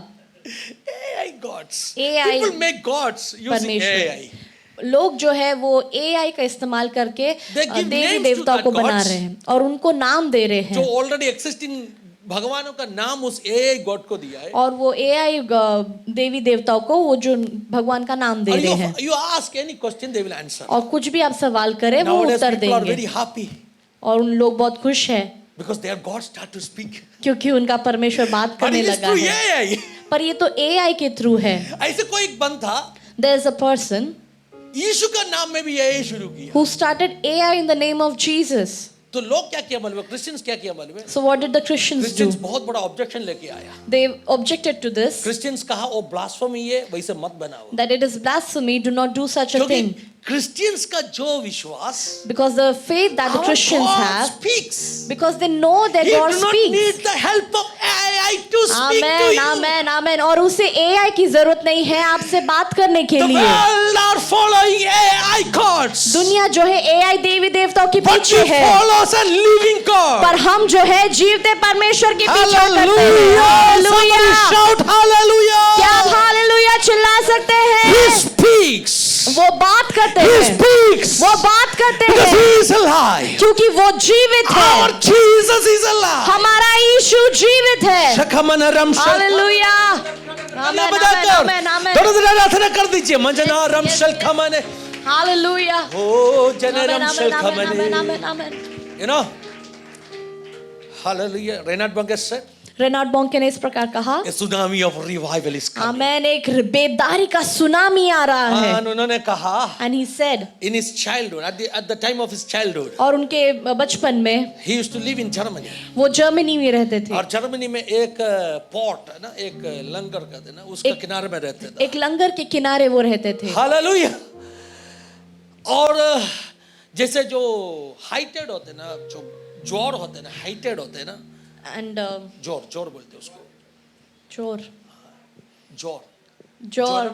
AI gods. AI People make gods using परमेश्वर। AI. लोग जो है वो AI का इस्तेमाल करके They give Devi names to देवताओं that को बना gods. रहे हैं और उनको नाम दे रहे जो हैं already existing भगवानों का नाम उस एआई गॉड को दिया है। और वो AI देवी देवताओं को वो जो भगवान का नाम दे और रहे हैं, you ask any question, they will answer. और कुछ भी आप सवाल करें वो Nowadays उत्तर people are देंगे, very happy और उन लोग बहुत खुश हैं because their God start to speak. क्योंकि उनका परमेश्वर बात But करने it is लगा through है। AI. पर ये तो AI के थ्रू है। ऐसे कोई एक बंद था, There is a person यीशु का नाम में भी AI शुरू किया। who started AI in the name of Jesus. तो लोग क्या किया मालूम है? क्रिश्चियंस क्या किया मालूम है? So what did the Christians do? Christians बहुत बड़ा ऑब्जेक्शन लेके आया। They objected to this, Christians कहा वो ब्लास्फेमी है, वैसे मत बनाओ। that it is blasphemy, do not do such a क्योंकि thing. क्रिश्चियंस का जो विश्वास, Because the faith that the our Christians God have, speaks. because they know that He God do not speaks. need the help of AI to speak to Amen, you. amen, amen. और उसे AI की जरूरत नहीं है आपसे बात करने के The लिए। world are following AI gods. दुनिया जो है AI देवी देवताओं के But पीछे we है, follows a living God. पर हम जो है जीवते परमेश्वर के पीछे करते हैं। Hallelujah. Somebody hallelujah! shout hallelujah. क्या आप हालेलुया चिल्ला सकते He हैं? speaks. वो बात करते He हैं, speaks. वो बात करते Because हैं he is alive. क्योंकि वो जीवित Our है। Jesus is alive. हमारा यीशु जीवित है। शखमनरम हालेलुया! तालियां आमेन, बजाकर आमेन, आमेन, थोड़ा सा प्रार्थना कर दीजिए। मंजनारम Yes, yes, शलखमने हालेलुया! ओ आमेन, जनरम आमेन, आमेन, आमेन, शलखमने। Amen, amen. You know, hallelujah. Reinhard Bonnke said, Reinhard Bonnke ने इस प्रकार कहा, a tsunami of revival is coming. आमेन, एक बेदारी का सुनामी आ रहा है। हाँ, उन्होंने कहा, And he said, in his childhood, at the time of his childhood, और उनके बचपन में he used to live in Germany. वो जर्मनी में रहते थे। और जर्मनी में एक पॉट है ना, एक लंगर कहते हैं ना, उसका किनारे में रहते थे। एक लंगर के किनारे वो रहते थे। हालेलुया। और जैसे जो हाइटेड होते हैं ना, जो जोर होते हैं ना, हाइटेड होते हैं ना, एंड जोर बोलते हैं उसको, चोर जोर जोर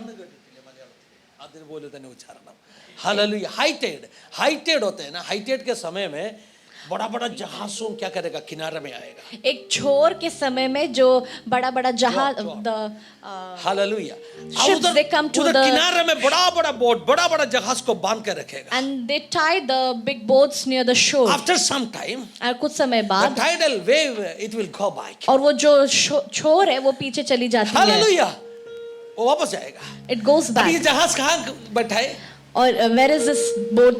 आदि बोले तो नहीं उच्चारण। हालेलुया। हाइटेड होते हैं ना, हाइटेड के समय में बड़ा बड़ा जहाजों क्या करेगा, किनारे में आएगा। एक छोर के समय में जो बड़ा बड़ा जहाज hallelujah. ships, they come to उधर the- किनारे में बड़ा बड़ा बोट, बड़ा बड़ा जहाज को बांध के रखेगा। and they tie the big boats near the shore. After some time, और कुछ समय the बाद tidal wave it will go back. और वो जो छोर है वो पीछे चली जाती है। हालेलुया। वो वापस जाएगा। It goes अब ये back. जहाज कहाँ बैठा है? और where is this boat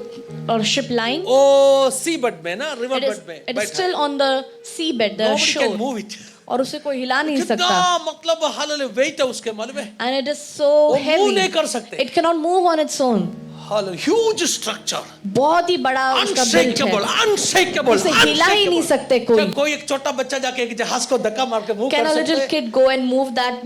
or ship lying? ओ सी बड में ना, रिवर It is, बड में it is बैठा still है। on the seabed, the Nobody can shore. move it. और उसे कोई हिला नहीं कितना सकता। मतलब हालेलुया वेट है उसके मालूम है? And it is so वो move heavy. नहीं कर सकते। It cannot move on its own. Hallelujah. Huge structure, बहुत ही बड़ा उसका बिल्ड अनशेकेबल, है। अनशेकेबल, उसे हिला ही नहीं सकते कोई। कोई एक छोटा बच्चा जाके एक जहाज को धक्का मार के मूव Can कर a सकते little हैं? kid go and move that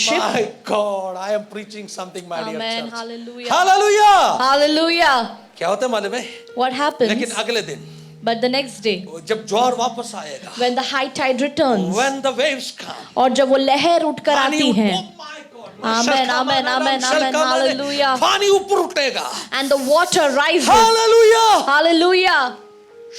ship? My God, I am preaching something, my dear Amen. church. Hallelujah. Hallelujah. Hallelujah. क्या होता है मालूम है? What happens? लेकिन अगले दिन But the next day, जब ज्वार वापस आएगा, when the high tide returns, when the waves come, और जब वो लहर उठकर आती है, oh my God, Amen, amen, amen, amen, hallelujah. पानी ऊपर उठेगा। and the water rises, hallelujah. hallelujah,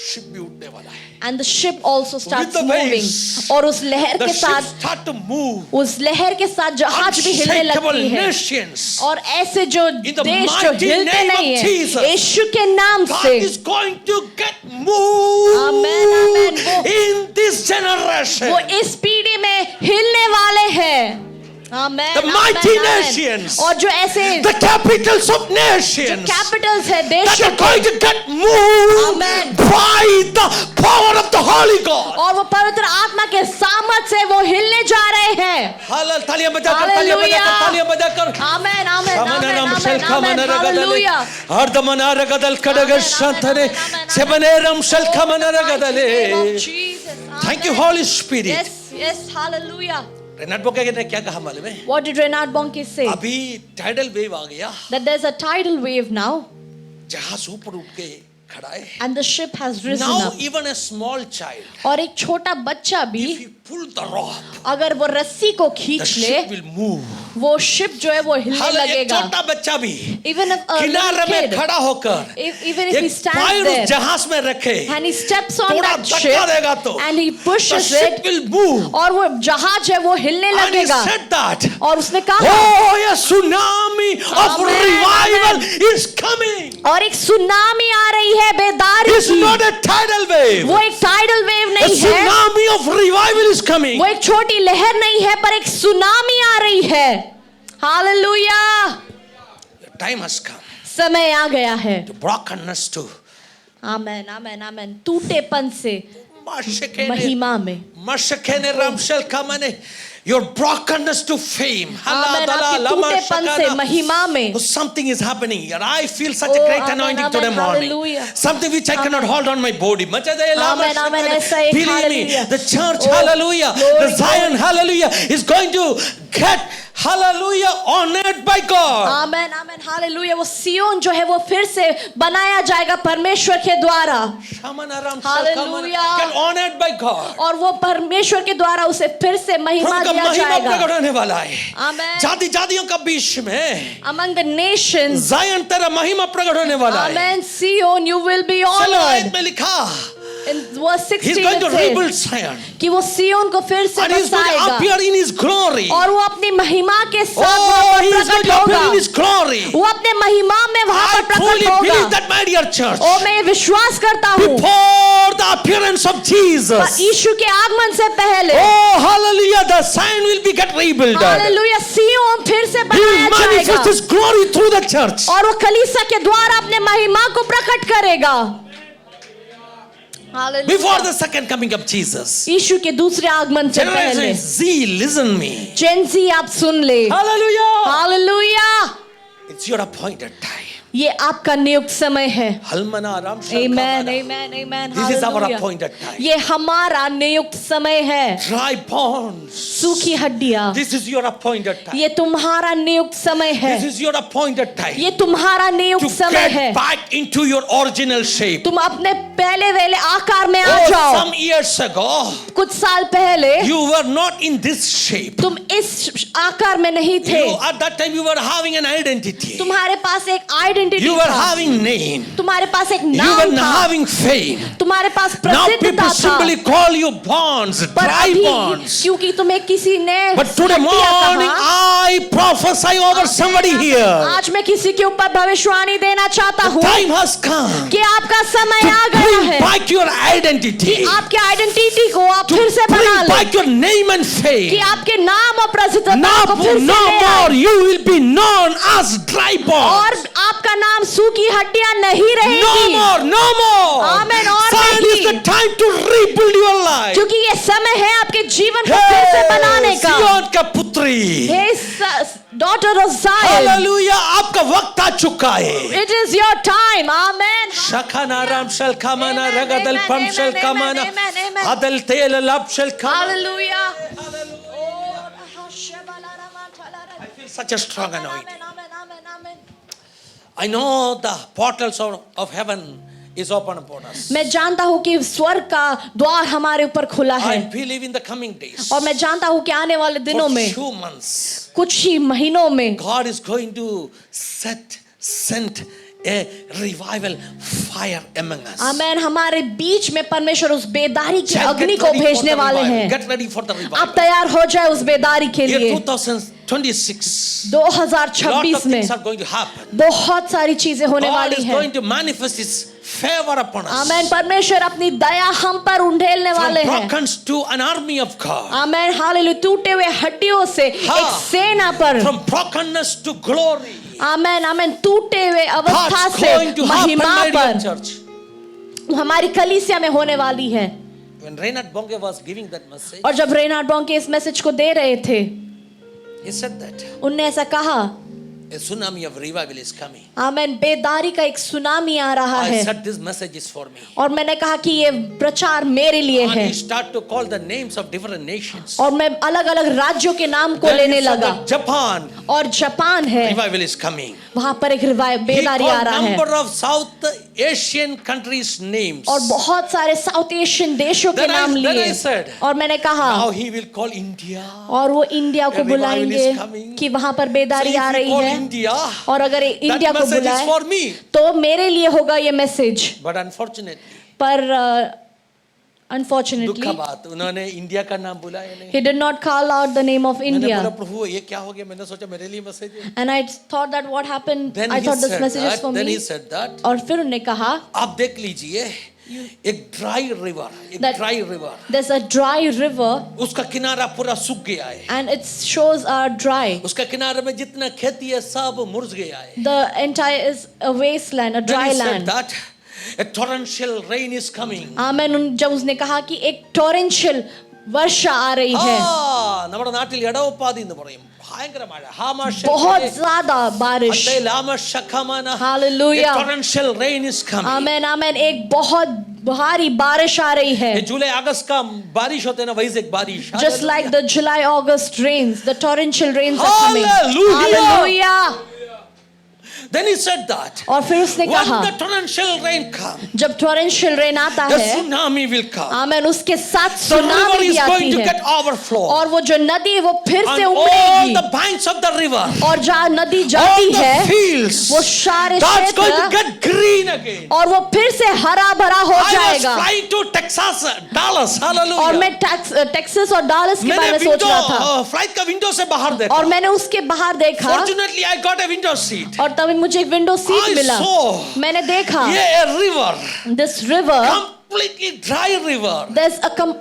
ship भी उठने वाला है। and the ship also starts the moving, waves, और उस लहर The के ship साथ start to move. उस लहर के साथ जहाज भी हिलने Unshakable लगती है। nations. और ऐसे जो In the देश जो mighty हिलते name of नहीं है, Jesus. यीशु के नाम God से, is going to get moved Amen, amen. in this generation. वो इस पीढ़ी में हिलने वाले हैं। Amen, The mighty amen, amen. nations. और जो ऐसे The capitals of जो nations कैपिटल्स है that देशों are के, going to get moved Amen. by the power of the Holy God. और वो पवित्र आत्मा के सामर्थ से वो हिलने जा रहे हैं। हालेलुया। तालियां बजाकर, Hallelujah. तालियां बजाकर। आमेन, आमेन, आमेन, शमनरम आमेन, शल्खमन आमेन, रगदले हालेलुया। हरदमन रगदल खडग Amen, शंतने amen, amen, amen. शबनेरम शल्खमन Oh, in the mighty name of रगदले। Jesus. Thank you, Amen. Holy Spirit. Yes, yes, hallelujah. Reinhard Bonnke ने क्या कहा मालूम है? What did Reinhard Bonnke say? अभी टाइडल वेव आ गया, That there's a tidal wave now, जहाज ऊपर उठ के खड़ा है। and the ship has risen Now up. even a small child, और एक छोटा बच्चा if भी he pull the rope, अगर वो रस्सी को the खींच ले, ship will move. वो शिप जो है वो हिलने हालेलुया। एक लगेगा। छोटा बच्चा भी Even if a किनारे little में kid, खड़ा होकर even if he एक stands पैर there उस जहाज में रखे, and he steps on थोड़ा that धक्का ship देगा तो and he the pushes ship it, will move. और वो जहाज है वो हिलने And he लगेगा। said that, और उसने कहा, oh, a tsunami of Amen, revival amen. is coming. और एक सुनामी आ रही है बेदारी It's की। not a tidal wave. वो एक टाइडल वेव A नहीं है, tsunami of revival is coming. वो एक छोटी लहर नहीं है पर एक सुनामी आ रही है. हालेलुया. Time has come. समय आ गया है. To brokenness to amen amen आमेन. टूटेपन से Mashakene महिमा में. Mashakene Ramshel Kamane. Your brokenness to fame. आमेन. आपके टूटेपन से महिमा में. Something is happening here. I feel such a great amen, anointing amen, today morning. hallelujah. Something which I cannot hold on my body. Amen, amen, ऐसा एक Believe me, hallelujah. the church, Oh, hallelujah, glory, the Zion, hallelujah, is going to get, hallelujah, honored by God. Amen amen hallelujah. वो सियोन जो है वो फिर से बनाया जाएगा परमेश्वर के द्वारा. Shamana Ram Hallelujah. get honored by God. और वो परमेश्वर के द्वारा उसे फिर से महिमा प्रभु का दिया महिमा जाएगा. प्रकट होने वाला है. आमेन. जाति जातियों का बीच में Among the nations. Zion तेरा महिमा प्रकट होने वाला है. Amen. Sion, you will be चलो आयत honored. में लिखा, In verse he's 16 going to it says rebuild Zion. कि वो सियोन को फिर से And he's going to बसाएगा appear in his glory. और वो अपनी महिमा के साथ Oh, वहाँ पर he's going प्रकट to appear in होगा. his glory. वो अपने महिमा में वहाँ I पर truly प्रकट believe होगा. that, my dear church. और मैं ये विश्वास करता हूँ Before the appearance of Jesus, यीशु के आगमन से पहले oh hallelujah, the Zion will be get rebuilt. Hallelujah Zion फिर से He will बनाया manifest जाएगा his glory through the church. और वो कलीसिया के द्वारा अपने महिमा को प्रकट करेगा. Before the second coming of Jesus. यीशु के दूसरे आगमन से Generation पहले. Z, listen me. जेंजी आप सुन ले. Hallelujah. Hallelujah. It's your appointed time. ये आपका नियुक्त समय है. Halmana Ram Amen, amen, amen. This is our Hallelujah. appointed time. ये हमारा नियुक्त समय है. Dry bones. सूखी हड्डियां. This is your appointed time. ये तुम्हारा नियुक्त समय है. This is your appointed time. ये तुम्हारा नियुक्त To समय है. get back into your original shape. तुम अपने पहले वेले आकार में आ Oh, जाओ. some years ago, कुछ साल पहले you were not in this shape. तुम इस आकार में नहीं थे. You, at that time, you were having an identity. तुम्हारे पास एक आइडेंटिटी You were था. having name. तुम्हारे पास एक You नाम were था. having fame. तुम्हारे पास Now प्रसिद्धता people था. simply call you bonds, पर dry अभी bonds. क्योंकि तुम्हें किसी ने But today हड्डियां morning, कहा, I prophesy over somebody here. आज मैं किसी के ऊपर भविष्यवाणी देना चाहता हूँ Time has come कि आपका समय आ to गया bring है back your identity, कि आपके आइडेंटिटी को आप to फिर से बना bring लें, back your name and कि fame. आपके नाम और प्रसिद्धता Now, को फिर से no ले more, आए. you will be known as dry और bones. आपका नाम सूखी हड्डियां नहीं No रहेगी. more, no more. Amen, और Zion नहीं. is the time to rebuild your life. क्योंकि ये समय है आपके जीवन को फिर से बनाने का. सियोन का पुत्री. Hey, daughter of Zion, hallelujah, आपका वक्त आ चुका है. it is your time. Amen. Shakana ram shel kamana Amen, ragadal amen, pam shel amen, kamana amen, amen. adal tel lab shel kamana. Hallelujah. I feel such a strong anointing. Amen, amen, amen. I know the portals of heaven is open upon us. मैं जानता हूँ कि स्वर्ग का द्वार हमारे ऊपर खुला है. I believe in the coming days. और मैं जानता हूँ कि आने वाले दिनों For में 2 months, कुछ ही महीनों में God is going to send a revival fire among us. आमेन हमारे बीच में परमेश्वर उस बेदारी की Get अग्नि ready को for the भेजने वाले revival. हैं. Get ready for the आप revival. तैयार हो जाए उस बेदारी के Year लिए. 2026. 2026 Lot of में things are going to happen. बहुत सारी चीजें होने God वाली is हैं. going to manifest His favor upon us. आमेन परमेश्वर अपनी दया हम पर उंडेलने From वाले हैं. brokens to an army of God. Amen hallelujah टूटे हुए हड्डियों से एक सेना पर. From brokenness to glory. आमेन आमेन टूटे हुए अवस्था That's से going to happen, महिमा my dear पर church. हमारी कलीसिया में होने वाली है. When Reinhard Bonke was giving that message, और जब रेनार्ड बॉन्के इस मैसेज को दे रहे थे he said that उनने ऐसा कहा a tsunami of revival is coming. आमेन बेदारी का एक सुनामी आ रहा I है. said this message is for me. और मैंने कहा कि ये प्रचार मेरे लिए And है. he started to call the names of different nations. और मैं अलग अलग राज्यों के नाम को Then लेने he said लगा. that Japan और जापान है revival is coming. वहां पर एक He बेदारी आ called रहा है. number of South Asian countries names. और बहुत सारे साउथ एशियन देशों के Then नाम I लिए. said, और मैंने कहा Now he will call India. और वो इंडिया को A revival बुलाएंगे is coming. कि वहां पर So बेदारी if आ he रही call है. India, और अगर इंडिया that को message is बुलाए for me. तो मेरे लिए होगा ये मैसेज. But unfortunately, पर अनफॉर्चुनेटली दुख बात उन्होंने इंडिया का नाम बुलाया नहीं. he did not call out the name of मैंने बोला India. प्रभु ये क्या हो गया, मैंने सोचा मेरे लिए मैसेज है. And I thought that what happened, Then I he thought this said message is that, for then me. he said that और फिर उन्होंने कहा आप देख लीजिए एक ड्राई रिवर, एक That- dry river, there's a dry river उसका किनारा पूरा सूख गया है, and its shores are dry. उसका किनारे में जितना खेती है सब मुरझ गया है. The entire is a wasteland, a Then dry he said land. that a torrential rain is coming. Amen. जब उसने कहा कि एक torrential वर्षा आ रही है, നമ്മുടെ നാട്ടിൽ ഇടവപ്പാതി എന്ന് പറയും, ഭയങ്കര മഴ, बहुत ज्यादा बारिश. Hallelujah. torrential rain is coming. आमेन आमेन. एक बहुत भारी बारिश आ रही है. ये जुलाई अगस्त का बारिश होते हैं ना, वैसे एक बारिश. Just like the July August rains, the torrential rains are coming. Hallelujah. Hallelujah. Then he said that और फिर उसने when कहा the torrential rain comes, जब torrential rain आता the है, tsunami will come. आमेन, उसके साथ The river सुनामी भी is आती going to है. get overflow. और वो जो नदी है वो फिर से And all उमड़ेगी. the banks of the river, और जहाँ नदी all जाती the है fields, वो सारे that's going to क्षेत्र get green again. और वो फिर से हरा भरा हो I was जाएगा. flying to Texas, Dallas. और Hallelujah. मैं टेक्सास और डालस के बारे मैंने में सोच रहा था विंडो फ्लाइट का विंडो से बाहर देखा. और मैंने उसके बाहर देखा Fortunately, I got a window seat. और तभी मुझे एक विंडो सीट I मिला. saw मैंने देखा a river, this river, completely dry river.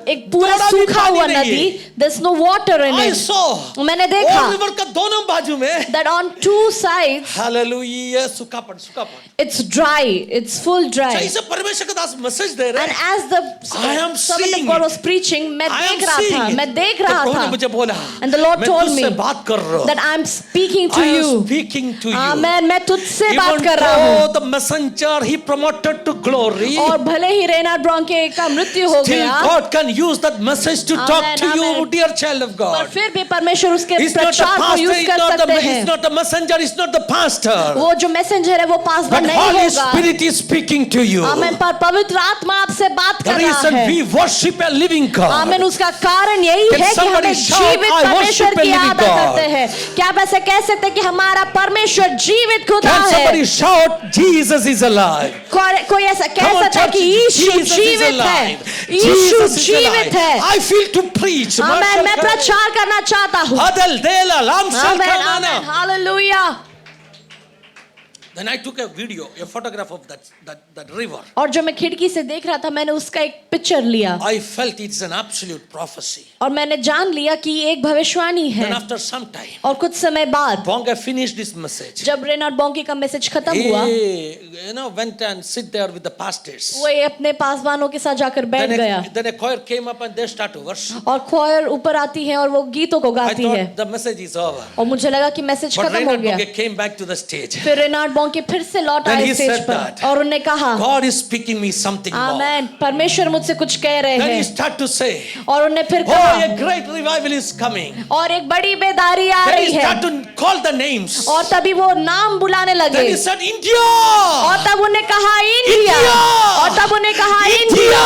एक पूरा थोड़ा भी सूखा पानी हुआ नहीं है. नदी. There's no water in I it. saw मैंने वो देखा river का दोनों बाजू में, that on two sides Hallelujah, सूखापन, सूखापन. it's dry, it's full dry. इसे परमेश्वर का दास मैसेज दे रहे And हैं. as the I am servant seeing of God it. was preaching, मैं I am देख रहा seeing था, it. मैं देख तो रहा प्रभु ने था. मुझे बोला, And the Lord मैं told तुझसे me बात कर रहा हूँ. that I'm speaking to I am you. speaking to you. Amen. मैं तुझसे बात Even कर रहा हूँ. though the messenger he promoted to glory, और भले ही रेनार्ड ब्रॉन्के का मृत्यु हो still गया, God can use that message to talk Amen, to you, amen. dear child of पर God. फिर भी परमेश्वर उसके It's not the प्रचार को pastor, यूज it's कर not सकते the, हैं. it's not the messenger, it's not the pastor. वो जो मैसेंजर है वो पासवान But नहीं Holy होगा. Spirit is speaking to you. आमेन. पर पवित्र आत्मा आपसे बात The कर रहा reason है. we worship a living God. आमेन. उसका कारण यही Can है कि somebody हमें shout, जीवित "I परमेश्वर worship a की living आदर God"? करते हैं. क्या आप ऐसे कह सकते हैं कि हमारा परमेश्वर जीवित खुदा Can है? somebody shout, Jesus is alive? कोई ऐसा कह Come on, सकता है church, कि यीशु Jesus is जीवित है. alive. यीशु Jesus is जीवित alive. है. I feel to preach. आमेन. मैं प्रचार करना चाहता हूँ. Adel Dela Lam Shal amen. Kamana. Amen. Hallelujah. Then I took a video, a photograph of that river. और जब मैं खिड़की से देख रहा था मैंने उसका एक पिक्चर लिया I felt it's an absolute prophecy. और मैंने जान लिया कि ये एक भविष्यवाणी है. Then after some time, और कुछ समय बाद Bonga finished this message. जब रेनार्ड बॉन्के का मैसेज खत्म हुआ, He, went and sit there with the pastors. वो ये अपने पासवानों के साथ जाकर बैठ गया. Then a choir came up and they start to worship. और खोयर ऊपर आती है और वो गीतों को I गाती है. thought the message is over. और मुझे लगा कि मैसेज But खत्म हो Reinhard गया. Bonke came back to the stage. फिर रेनार्ड बॉन्के फिर से लौट Then आए he स्टेज said पर that और उन्होंने कहा, God is speaking me something more. आमेन. परमेश्वर मुझसे कुछ कह रहे Then he हैं. started to say, और उन्होंने फिर oh, कहा a great revival is coming. और एक बड़ी बेदारी आ Then रही he है. started to call the names. और तभी वो नाम बुलाने लगे. Then he said, India. और तब उन्होंने कहा इंडिया. India! और तब उन्होंने कहा India! इंडिया.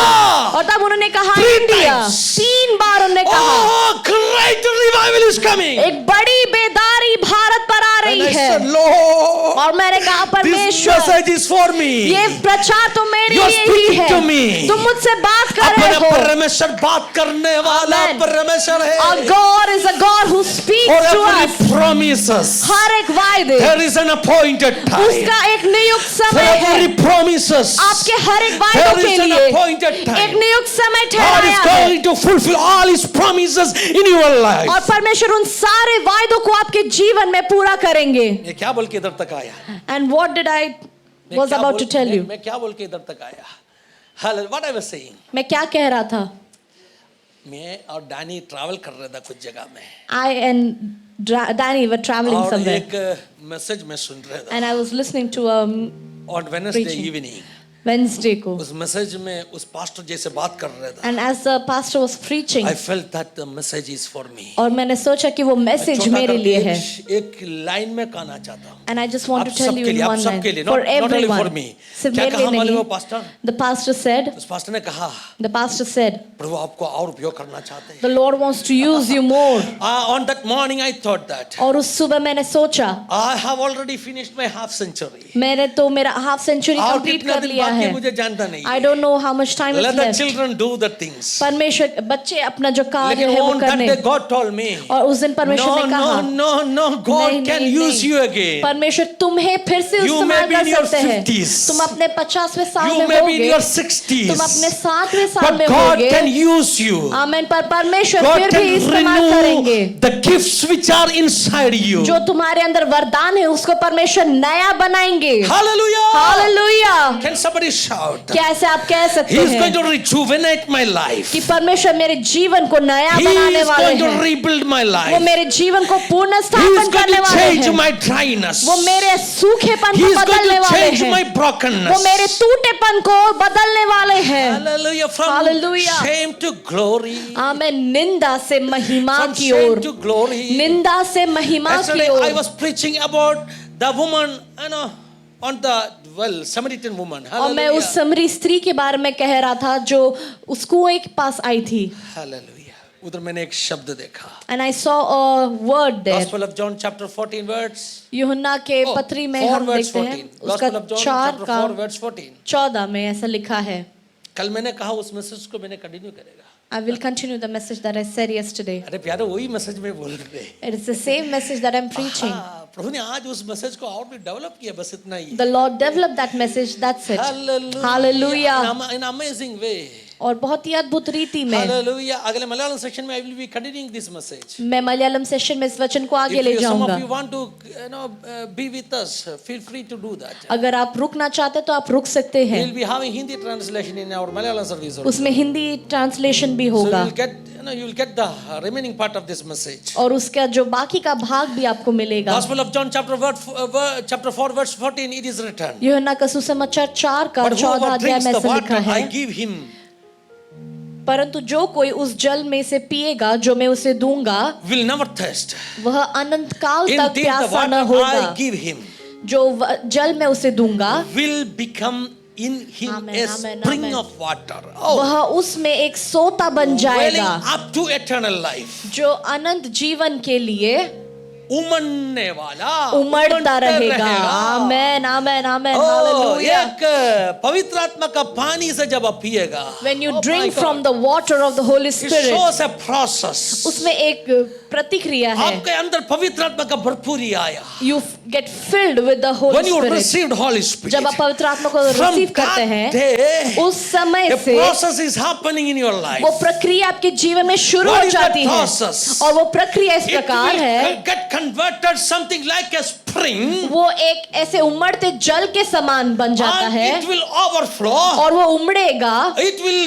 और तब उन्होंने कहा 3 इंडिया. times. 3 बार उन्होंने कहा. Oh, great revival is coming. एक बड़ी बेदारी भारत पर आ And रही I है. said, Lord, और मैंने कहा this परमेश्वर message is for me. ये प्रचार तो मेरे You're लिए ही speaking है. to me. तुम मुझसे बात कर अपने रहे हो. परमेश्वर बात करने वाला Amen. परमेश्वर है. Our God is a God who speaks और to every us. promises. हर एक वायदे There is an appointed time. उसका एक नियुक्त For समय है. every promises. आपके हर एक वायदों There के is an लिए appointed एक time. नियुक्त समय God is ठहराया है. going to fulfill all His promises in your life. और परमेश्वर उन सारे वायदों को आपके जीवन में पूरा करेंगे. ये क्या बोल के इधर तक आया? And what did I मैं was क्या about बोल- to tell you? मैं क्या बोल के इधर तक आया? Hallelujah. What I was saying. मैं क्या कह रहा था? मैं और डैनी ट्रैवल कर रहे थे कुछ जगह में. I and Danny were traveling और somewhere एक मैसेज में सुन रहे थे. and I was listening to On Wednesday preaching. evening. Wednesday को. उस मैसेज में उस पास्टर जैसे बात कर रहे थे. And as the pastor was preaching, I felt that the message is for me. और मैंने सोचा कि वो मैसेज छोटा मेरे करके लिए है. एक लाइन में कहना चाहता हूँ. And I just want आप to tell you सबके in लिए, आप one line सबके लिए, for not only for everyone. me. सिर्फ क्या मेरे कहा लिए मालूम है वो नहीं. पास्टर? The pastor said, उस पास्टर ने कहा, the pastor said, प्रभु आपको और उपयोग करना चाहते हैं. the Lord wants to use you more. On that morning I thought that और उस सुबह मैंने सोचा I have already finished my half century. मैंने तो मेरा हाफ सेंचुरी और कंप्लीट कितने कर दिन लिया है. मुझे जानता नहीं. I don't know how much time is Let the left. children do the things. परमेशर बच्चे अपना जो कार्य लेकिन है वो on that करने. day God told me, और उस दिन परमेश्वर no, ने कहा, no, God नहीं, can नहीं, use नहीं. you again. परमेश्वर तुम्हें फिर से You may इस्तेमाल be कर in your सकते हैं. 50s. तुम अपने 50वें साल You में may be in होगे, your 60s. तुम अपने 60वें साल But में God होगे. can use you. आमेन. पर परमेश्वर God फिर भी can इस्तेमाल करेंगे. renew the gifts which are inside you. जो तुम्हारे अंदर वरदान है उसको परमेश्वर नया बनाएंगे. Hallelujah. Hallelujah. Can somebody shout? क्या ऐसे आप कह सकते He is going हैं to rejuvenate my life. कि परमेश्वर मेरे जीवन को नया He बनाने is वाले going to हैं. rebuild my वो life. मेरे जीवन को पुनः He is स्थापन going करने to वाले change हैं. my dryness. वो मेरे सूखेपन He को is going बदलने to वाले change हैं. my वो brokenness. मेरे टूटेपन को बदलने वाले हैं. Hallelujah. From Hallelujah. shame to glory. आमेन. निंदा से महिमा From की shame ओर. to glory. निंदा से महिमा Yesterday की I ore. was preaching about the woman, on the Samaritan woman. और मैं Hallelujah. उस समरी स्त्री के बारे में कह रहा था जो उस कुएं के पास आई थी. Hallelujah. उधर मैंने एक शब्द देखा. And I saw a word there. Gospel of John chapter 14 words. यूहन्ना के Oh, पत्री में 4 हम verse देखते हैं 14. उसका Gospel of John 4 chapter का 4 verse 14. 14 में ऐसा लिखा है. कल मैंने कहा उस मैसेज को मैंने कंटिन्यू करेगा. I will continue the message that I said yesterday. अरे प्यारे वही मैसेज में बोल रहे. It is the same message that I'm preaching. हाँ, प्रभु ने आज उस मैसेज को और भी डेवलप किया, बस इतना ही. The Lord developed that message. That's it. Hallelujah. Hallelujah. In amazing way. और बहुत ही अद्भुत रीति में. Hallelujah. अगले मलयालम सेक्शन में I will be continuing this message. मैं मलयालम सेशन में इस वचन को आगे ले If some जाऊंगा. of you want to be with us, feel free to do that. अगर आप रुकना चाहते तो आप रुक सकते We हैं. will be having Hindi translation in our Malayalam service also. उसमें हिंदी ट्रांसलेशन भी So you होगा. will get, you will get the remaining part of this message. और उसका जो बाकी का भाग भी आपको मिलेगा. Gospel of John chapter 4 verse 14 it is written. यूहन्ना का सुसमाचार 4 का But 14 whoever अध्याय drinks में the ऐसा लिखा water I है. give him, परंतु जो कोई उस जल में से पिएगा जो मैं उसे दूंगा will never thirst. वह अनंत काल तक Indeed the प्यासा न water होगा. I give him जो जल मैं उसे दूंगा will become in him Amen, a amen, spring amen. of water. Oh, वह उसमें एक सोता बन welling जाएगा up to eternal life. जो अनंत जीवन के लिए उमड़ने वाला, उमड़ता रहेगा. आमेन आमेन आमेन. हालेलुया. एक पवित्र आत्मा का पानी से जब आप पिएगा, When you oh my drink God, from the water of the Holy it Spirit, shows a process. उसमें एक प्रतिक्रिया है. आपके अंदर पवित्र आत्मा का भरपूरी आया. You get filled with the Holy When you Spirit. received Holy Spirit, जब आप पवित्र आत्मा को from रिसीव करते that हैं day, उस समय a से process is happening in your life. वो प्रक्रिया आपके जीवन में शुरू What हो is that जाती है. process? और वो प्रक्रिया इस It प्रकार will है. get converted something like a spring, वो एक ऐसे उमड़ते जल के समान बन जाता and है. it will overflow. और वो उमड़ेगा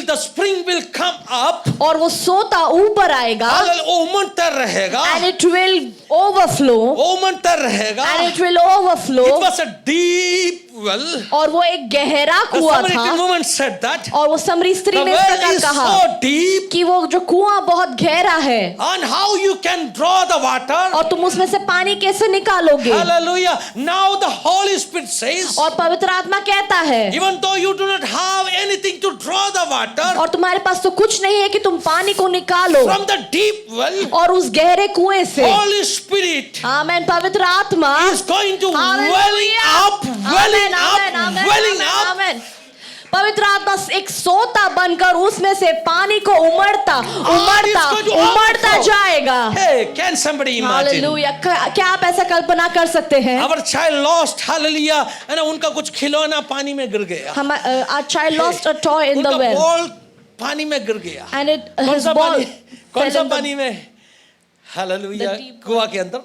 The spring will come up. और वो सोता ऊपर आएगा. उमड़ता रहेगा. And it will overflow. उमड़ता रहेगा. And it will It overflow. was a deep well. और वो एक गहरा The कुआं Samaritan था. woman said that और वो समरी the स्त्री ने इस well प्रकार is कहा so deep, कि वो जो कुआं बहुत गहरा है and how you can draw the water. और तुम उसमें से पानी कैसे निकालोगे. Hallelujah. Now the Holy Spirit says, और पवित्र आत्मा कहता है even though you do not have anything to draw the water और तुम्हारे पास तो कुछ नहीं है कि तुम पानी को निकालो from the deep well, और उस गहरे कुएं से. Holy Spirit आमेन. पवित्र आत्मा is going to welling hallelujah. up, welling amen, up, amen, amen, welling amen, up. आमेन. पवित्र आत्मा एक सोता बनकर उसमें से पानी को उमड़ता going to उमड़ता overflow. जाएगा. Hey, can somebody imagine? Hallelujah. क्या आप ऐसा कल्पना कर सकते हैं. Our child lost, hallelujah, है ना, उनका कुछ खिलौना पानी में गिर गया. Our child lost a toy in the उनका well बॉल पानी में गिर गया. and कौन his सा ball पानी? कौन fell सा in the- पानी में? हालेलुया. The deep कुआं के अंदर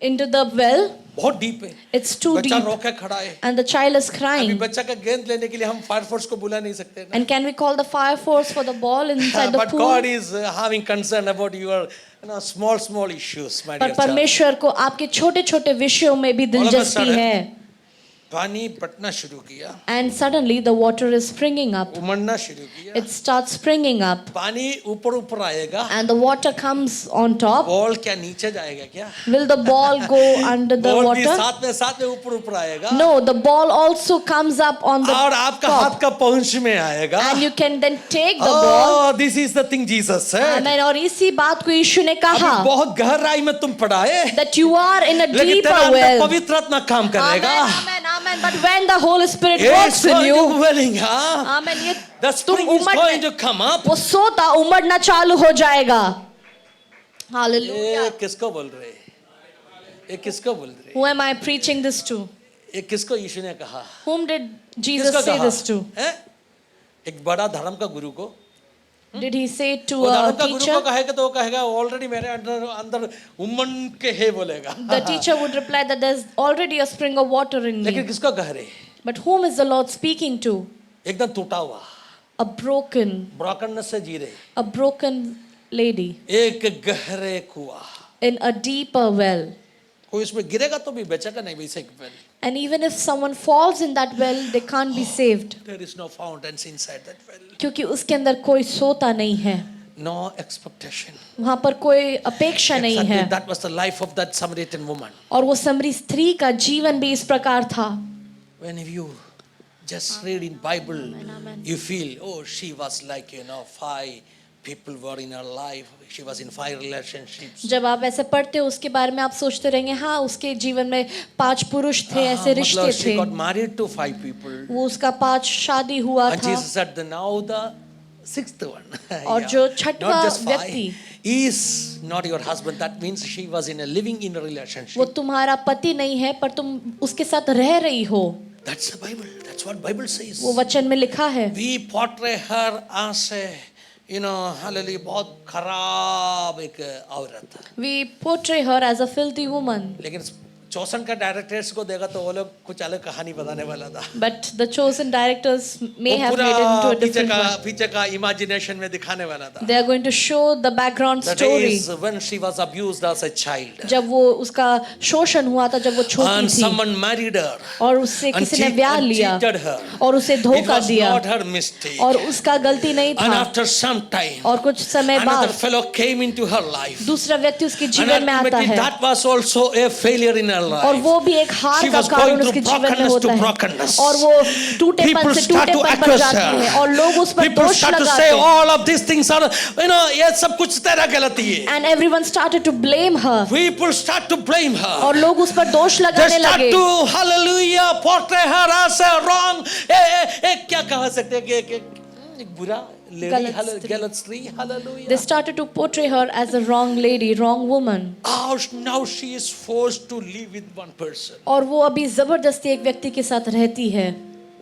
into the well. बहुत डीप है. It's too बच्चा deep रोके खड़ा है. and the child is अभी crying. बच्चा का गेंद लेने के लिए हम फायर फोर्स को बुला नहीं सकते ना. And can we call the fire force for the ball inside the But pool? God is having concern about your small issues, my पर dear child. परमेश्वर को आपके छोटे छोटे विषयों में भी All of a दिलचस्पी sudden, है. पानी बटना शुरू किया. And suddenly the water is springing up. उमड़ना शुरू किया. It starts springing up पानी ऊपर ऊपर आएगा. and the water comes on top. Ball क्या नीचे जाएगा क्या? Will the ball go under the ball भी water? साथ में ऊपर ऊपर आएगा. No, the ball also comes up on the और आपका top. हाथ का पहुंच में आएगा. And you can then take the ball. Oh, this is the thing Jesus said. Amen. और इसी बात को यीशु ने अभी कहा बहुत गहराई में तुम पढ़ाए, that you are in a लेकिन deeper तेरा अंदर well. पवित्र आत्मा काम करेगा. Amen, amen, Amen. But when the Holy Spirit It's works in going you, to welling, huh? Amen. ये The तुम spring is उमड़ने, going to come up. वो सोता उमड़ना चालू हो जाएगा. Hallelujah. ये किसको बोल रहे? ये किसको बोल रहे? Who am I preaching this to? ये किसको यीशु ने कहा? Whom did Jesus किसको say कहा? this to? हैं? एक बड़ा धर्म का गुरु को. Did he say it to वो a धर्म का गुरु teacher? को कहेगा तो वो कहेगा ऑलरेडी मेरे अंदर अंदर उमन के है बोलेगा. The teacher would reply that there's already a spring of water in लेकिन me. किसको कह रहे? But whom is the Lord speaking to? एकदम टूटा हुआ. A broken ब्रोकननेस से जी रहे. a broken lady एक गहरे कुआं. in a deeper well. कोई उसमें गिरेगा तो भी बचेगा नहीं वैसे एक well. And even if someone falls in that well, they can't be saved. There is no fountains inside that well. क्योंकि उसके अंदर कोई सोता नहीं है. No expectation. वहां पर कोई अपेक्षा नहीं Exactly, है. that was the life of that Samaritan woman. और वो समरी स्त्री का जीवन भी इस प्रकार था. When you just read in Bible, Amen. you feel, oh, she was like, 5 people were in her life. She was in 5 relationships. जब आप ऐसे पढ़ते हो उसके बारे में आप सोचते रहेंगे हाँ उसके जीवन में 5 पुरुष थे, ऐसे रिश्ते मतलब she थे. got married to 5 people. वो उसका 5 शादी हुआ And था. Jesus said, now the 6th one. और Yeah. जो छठवां Not just 5. व्यक्ति Is not your husband. That means she was living in a relationship. वो तुम्हारा पति नहीं है पर तुम उसके साथ रह रही हो. That's the Bible. That's what Bible says. वो वचन में लिखा है. We portray her as a, hallelujah, बहुत खराब एक औरत. We portray her as a filthy woman. लेकिन चौसन का डायरेक्टर्स को देखा तो वो लोग कुछ अलग कहानी बताने वाला था. But the chosen directors may वो have पूरा made it into a different one. पीछे का इमेजिनेशन में दिखाने वाला था. They are going to show the background That story. is when she was abused as a child. जब वो उसका शोषण हुआ था जब वो छोटी And थी someone married her. और उससे And किसी ने ब्याह लिया cheated her. और उसे It धोखा was दिया not her mistake. और उसका गलती नहीं And था. after some time, और कुछ समय another बाद fellow came into her life. दूसरा व्यक्ति उसके And जीवन में आता ultimately है that was also a failure in her life. और वो भी एक हार She का was कारण going उसके through जीवन में brokenness होता to है brokenness. और वो टूटेपन People से start to टूटेपन पर accuse जाती her. है और लोग उस पर People दोष start to लगाते say हैं. all of these things are, ये सब कुछ तेरा गलती है. And everyone started to blame her People start to blame her. और लोग उस पर दोष They लगाने start लगे. to, hallelujah, portray her as a wrong. क्या कह सकते हैं कि एक बुरा lady, गलत स्त्री, hallelujah. They started to portray her as a wrong lady, wrong woman. Now she is forced to live with one person. और वो अभी जबरदस्ती एक व्यक्ति के साथ रहती है.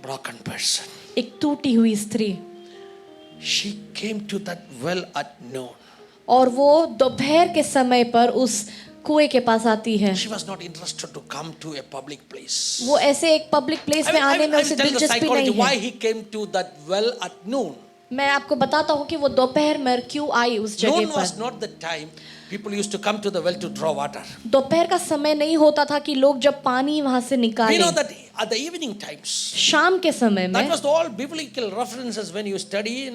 Broken person. एक टूटी हुई स्त्री. She came to that well at noon. और वो दोपहर के समय पर उस कुएं के पास आती है. She was not interested to come to a public place. वो ऐसे एक पब्लिक प्लेस में आने में उसे tell the दिलचस्पी psychology नहीं why है. he came to that well at noon. मैं आपको बताता हूँ कि वो दोपहर में क्यों आई उस जगह Noon was पर. not the time people used to come to the well to draw water. दोपहर का समय नहीं होता था कि लोग जब पानी वहां से We निकालें. know that at the evening times. शाम के समय That में was all biblical references when you study,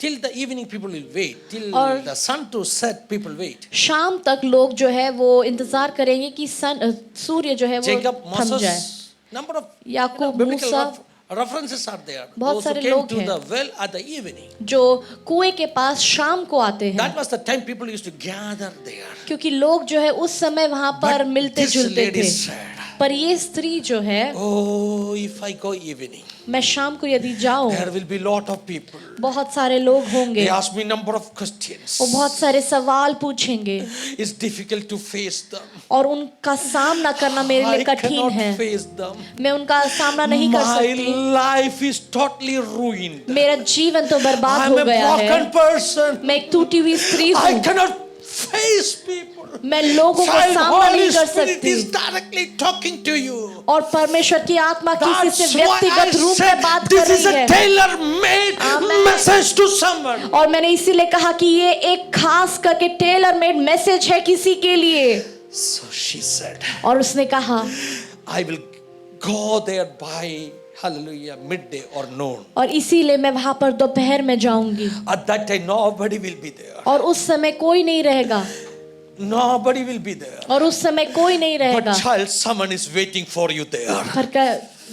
till the evening people will wait. Till और the sun to set people wait. शाम तक लोग जो है वो इंतजार करेंगे कि सूर्य जो है वो Jacob, थम जाए. Moses, number of Yakub, biblical Musa, references are there. बहुत Those who सारे came लोग to हैं. the well at the evening. जो कुएं के पास शाम को आते हैं. That was the time people used to gather there. क्योंकि लोग जो है उस समय वहां पर But मिलते this जुलते lady थे. said, पर ये स्त्री जो है oh, if I go evening, मैं शाम को यदि जाऊं there will be lot of people. बहुत सारे लोग होंगे. They ask me number of questions. वो बहुत सारे सवाल पूछेंगे It's difficult to face them. और उनका सामना करना मेरे लिए I कठिन cannot है. face them. मैं उनका सामना नहीं कर My सकती. life is totally ruined. मेरा जीवन तो बर्बाद I'm हो a गया broken है. person. मैं एक टूटी हुई स्त्री I हूँ. cannot face people. मैं लोगों को Child, सामना Holy नहीं कर Spirit सकती. is directly talking to you. और परमेश्वर की आत्मा किसी से That's why I व्यक्तिगत रूप में said बात this कर is रही a है. tailor-made Amen. message to someone. और मैंने इसीलिए कहा कि ये एक खास करके टेलर मेड मैसेज है किसी के लिए. So she said, और उसने कहा I will go there by, hallelujah, midday or noon. और इसीलिए मैं वहां पर दोपहर में जाऊंगी. At that time, nobody will be there. और उस समय कोई नहीं रहेगा. Nobody will be there. और उस समय कोई नहीं रहेगा. But child, someone is waiting for you there. पर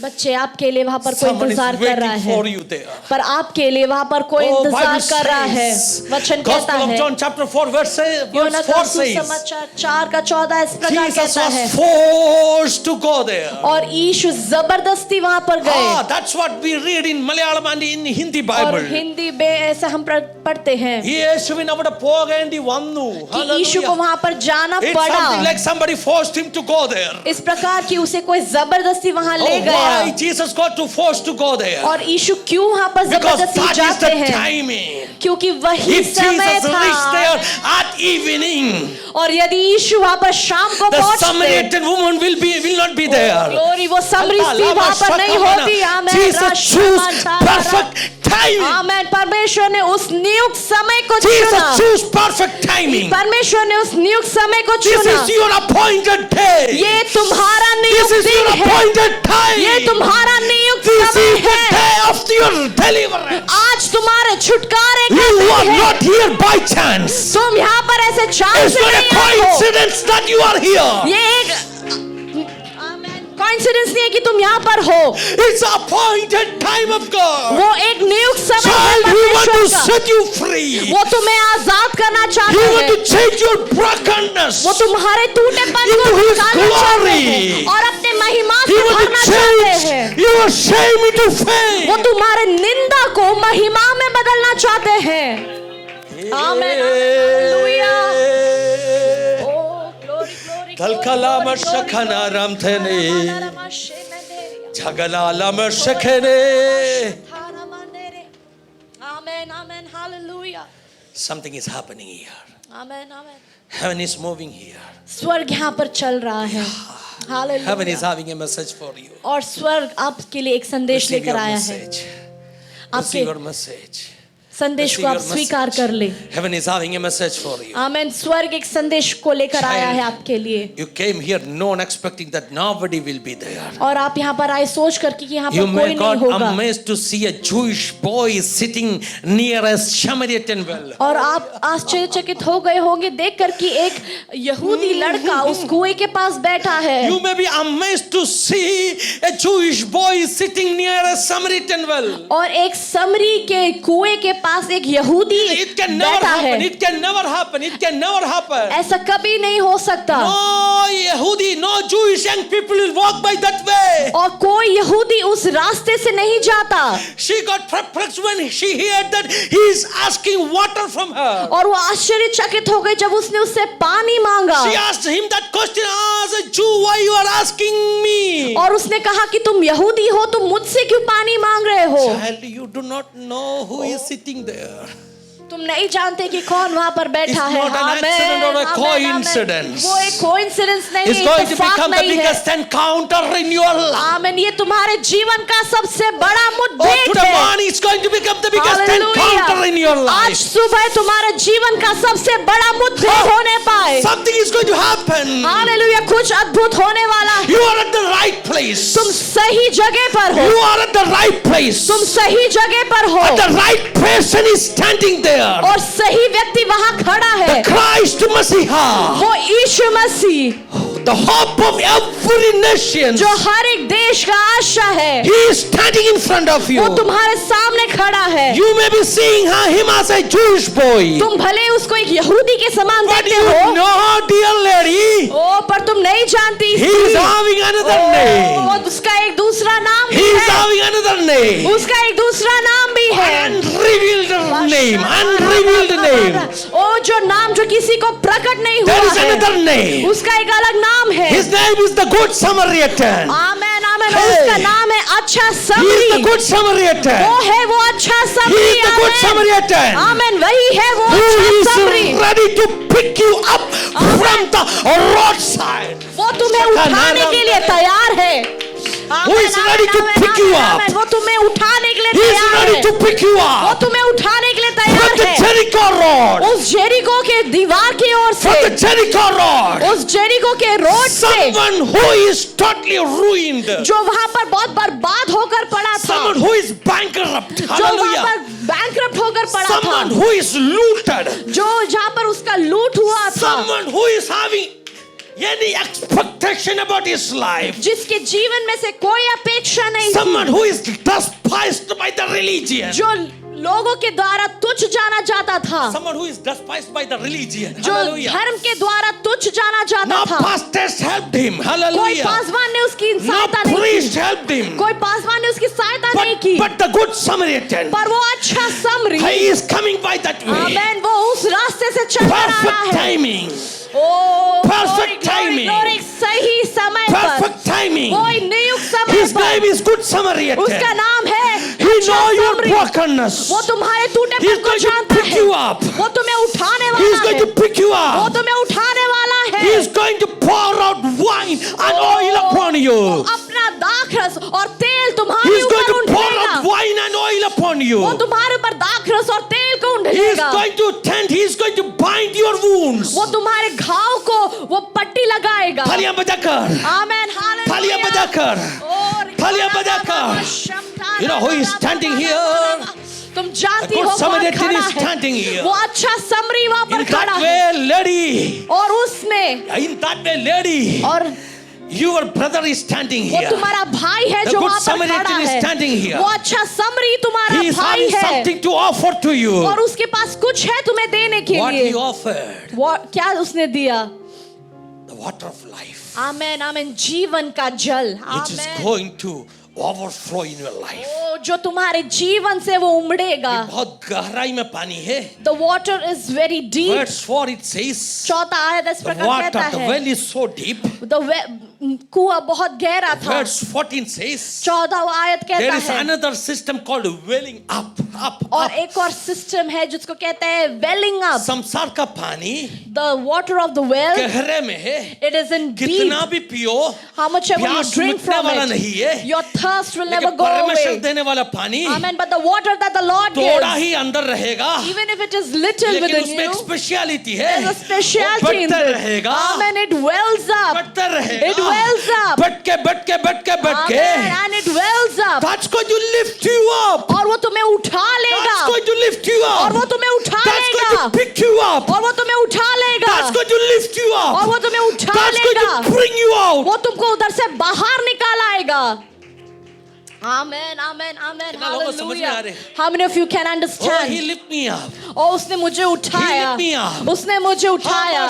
बच्चे आपके लिए वहां पर कोई Someone is इंतजार कर रहा waiting है, for you there. पर आपके लिए वहां पर कोई Oh, इंतजार Bible कर रहा है। says, वचन कहता Gospel of है, John chapter 4 verse यूहन्ना का 4 says, सुसमाचार 4:14 इस प्रकार Jesus कहता है, was forced to go there. और यीशु जबरदस्ती वहां पर गए। That's what we read in Malayalam and in Hindi और Bible. हिंदी में ऐसा हम पढ़ते हैं യേശുവിന് അവിടെ പോകേണ്ടി വന്നു. कि यीशु को वहां पर जाना It's पड़ा, something like somebody forced him to go there. इस प्रकार की उसे कोई जबरदस्ती वहां ले Oh, why गया। Jesus got to forced to go there? और यीशु क्यों वहां पर Because जबरदस्ती that is जाते the हैं? timing. क्योंकि वही If समय Jesus reached था। there at evening, और यदि यीशु वहां पर शाम को the पहुंचते, Samaritan woman will not be there. Glory, वो समरी स्त्री वहां पर नहीं होती। आमेन। Jesus chose perfect timing. आमेन। परमेश्वर ने उस नियुक्त समय को Jesus चुना। chose perfect timing. परमेश्वर ने उस नियुक्त समय को This चुना। is your appointed day. ये तुम्हारा This नियुक्त is your दिन है। appointed time. ये तुम्हारा नियुक्त This समय is the है। day of your deliverance. आज तुम्हारे छुटकारे का You दिन are है। not here by chance. तुम यहाँ पर ऐसे चांस It's से not a नहीं आए हो। coincidence that you are here. ये एक कोइंसिडेंस नहीं है कि तुम यहाँ पर हो। It's appointed time of God. वो एक नियुक्त समय है Child, He wants परमेश्वर to का। set you free. वो तुम्हें आजाद करना He चाहते wants हैं। to change your brokenness. वो तुम्हारे टूटेपन को Into His निकालना चाहते glory. हैं और अपने महिमा He से wants भरना to चाहते change हैं। your shame into fame. वो तुम्हारे निंदा को महिमा में बदलना चाहते हैं। Amen, hallelujah. Oh glory glory. Talkalama shakana ramthene. Jagalalama shakene. Amen, amen, hallelujah. Something is happening here. Amen, amen. Heaven is moving here. स्वर्ग यहाँ पर चल रहा है। Heaven is hallelujah. having a message for you. और स्वर्ग आपके लिए एक संदेश Receive लेकर your आया है। message. आपके Receive your message. संदेश को आप Receive your स्वीकार message. कर ले। Heaven is having a message for you. आमेन। स्वर्ग एक संदेश को लेकर आया Child. है आपके लिए। You came here not expecting that nobody will be there. और आप यहाँ पर आए सोच कर कि यहाँ You पर may कोई नहीं got होगा। amazed to see a Jewish boy sitting near a Samaritan well. और आप आश्चर्यचकित हो गए होंगे देखकर कि एक यहूदी लड़का उस कुएं के पास बैठा है। You may be amazed to see a Jewish boy sitting near a Samaritan well. और एक समरी के कुएं के पास एक यहूदी It can never बैठा happen. है। It can never happen. It can never happen. ऐसा कभी नहीं हो सकता। No Yehudi, no Jewish young people will walk by that way. और कोई यहूदी उस रास्ते से नहीं जाता। She got perplexed when she heard that he is asking water from her. और वो आश्चर्यचकित हो गई जब उसने उससे पानी मांगा। She asked him that question, as a Jew, why you are asking me? और उसने कहा कि तुम यहूदी हो, तुम मुझसे क्यों पानी मांग रहे हो? Child, you do not know who is sitting there. तुम नहीं जानते कि कौन वहां पर बैठा It's है। not an amen, accident or a amen, coincidence. आमेन। वो एक कोइंसिडेंस नहीं It's है, going to इत्तेफाक become the नहीं है। biggest encounter in your life. आमेन। ये तुम्हारे जीवन का सबसे बड़ा Oh, मुठभेड़ today है। morning it's going to become the biggest hallelujah. encounter in your आज life. सुबह तुम्हारे जीवन का सबसे बड़ा मुठभेड़ होने पाए। Something is going to happen. Hallelujah. कुछ अद्भुत होने वाला है। You are at the right place. तुम सही जगह पर हो। You are at the right place. तुम सही जगह पर हो। And the right person is standing there. और सही व्यक्ति वहां खड़ा है। The Christ Messiah. वो यीशु मसीह The hope of every nation. जो हर एक देश का आशा है, He is standing in front of you. वो तुम्हारे सामने खड़ा है। You may be seeing him as a Jewish boy. तुम भले उसको एक यहूदी के समान But देखते you हो, know, dear lady, ओ पर तुम नहीं जानती he is having another name. ओ, उसका एक दूसरा नाम He भी is है। having another name. उसका एक दूसरा नाम भी है। Unrevealed name. Unrevealed name. ओ जो नाम जो किसी को प्रकट नहीं There हुआ is है, another name. उसका एक अलग नाम है। His name is the Good Samaritan. Amen amen. Hey. उसका नाम है अच्छा He is the summary. Good Samaritan. वो है वो अच्छा He summary. is the Good amen Samaritan. आमेन। वही है वो Who अच्छा is summary. ready to pick you up from the roadside. वो तुम्हें उठाने के लिए तैयार है। Who is ready to pick you up? वो तुम्हें उठाने के लिए He is तैयार ready है। to pick you वो up तुम्हें उठाने के लिए from तैयार the है। Jericho road. उस जेरिको के दीवार की ओर From the से, Jericho road. उस जेरिको के रोड से, Someone who is totally ruined. जो वहां पर बहुत बर्बाद होकर पड़ा था, Someone who is bankrupt. जो वहां Hallelujah. पर बैंकरप्ट होकर पड़ा था, Someone who is looted. जो जहां पर उसका लूट हुआ था, Someone who is having any expectation about his life. जिसके जीवन में से कोई अपेक्षा नहीं थी, Someone who is despised by the religion. जो लोगों के द्वारा तुच्छ जाना जाता था, Someone who is despised by the religion. जो Hallelujah. धर्म के द्वारा तुच्छ जाना जाता No था। pastors helped him. कोई Hallelujah. पासवान ने उसकी No सहायता नहीं priest की, helped him. कोई पासवान ने उसकी सहायता नहीं की, But the good Samaritan, पर वो अच्छा summary, he is coming by that way. आमेन, वो उस रास्ते से चल कर आ रहा Perfect है। timing. ओ Perfect timing. glory, सही समय पर, Perfect timing. कोई नियुक्त समय His पर, name is Good Samaritan. उसका नाम है He अच्छा knows your समरी। brokenness. वो तुम्हारे He टूटेपन is को going to जानता pick है, you up. वो तुम्हें उठाने He is वाला going है, to pick you वो up. तुम्हें उठाने वाला है। He is going to pour out wine and oil upon you. वो अपना दाखरस और तेल He तुम्हारे is going ऊपर to pour उंडेलेगा, out wine and oil upon you. वो तुम्हारे ऊपर दाखरस और तेल को He is उंडेलेगा, going to tend. He is going to bind your wounds. वो तुम्हारे घाव को वो पट्टी लगाएगा। थालियां बजाकर, आमेन, थालियां हालेलुया। बजाकर, और थालियां बजाकर. You know who is standing here? तुम जानती A हो good कौन Samaritan खड़ा is है? standing here. वो अच्छा समरी वहां पर In खड़ा that है, way, lady. और उसमें In that way, lady. और Your brother is standing वो here. तुम्हारा भाई है The जो good वहां पर Samaritan खड़ा is है, standing here. वो अच्छा समरी तुम्हारा He is भाई having है, something to offer to you. और उसके पास कुछ है तुम्हें देने के What लिए। he offered, वो क्या उसने दिया? the water of life, आमेन, आमेन, जीवन का जल, which is amen, going to overflow in your life. ओ जो तुम्हारे जीवन से वो उमड़ेगा। बहुत गहराई में पानी है. The water is very deep. Verse 4 it says, चौथा आयत इस the प्रकार water, कहता the है, well is so deep. कुआं बहुत गहरा था। Verse 14 says, 14वां आयत there कहता is है, another system called welling up, up, और up. एक और सिस्टम है जिसको कहते हैं वेलिंग अप। संसार का पानी The water of the well, गहरे में है. it is in deep. कितना भी पियो, How much ever you प्यास drink मिटने from वाला it, नहीं है. your thirst will never लेकिन go परमेश्वर away. देने वाला पानी Amen. But the water that the Lord थोड़ा gives, ही अंदर रहेगा, even if it is little लेकिन within उसमें एक you, स्पेशलिटी है. there's a specialty in बढ़ता it. रहेगा, Amen. It wells up. बढ़ता रहेगा, It wells up. बढ़ के Amen. And it wells up. That's going to lift you up. और वो तुम्हें उठा लेगा, That's going to lift you और up. वो तुम्हें उठा That's लेगा, going to pick you up. और वो तुम्हें उठा लेगा, That's going to lift you और up. वो तुम्हें उठा That's going लेगा, to bring you out. वो तुमको उधर से बाहर निकाल आएगा। Amen, amen, amen, कितना लोगों को समझ में आ hallelujah. रहे? How many of you can Oh, understand? he lift me up. और उसने मुझे उठाया, me up. उसने मुझे उठाया।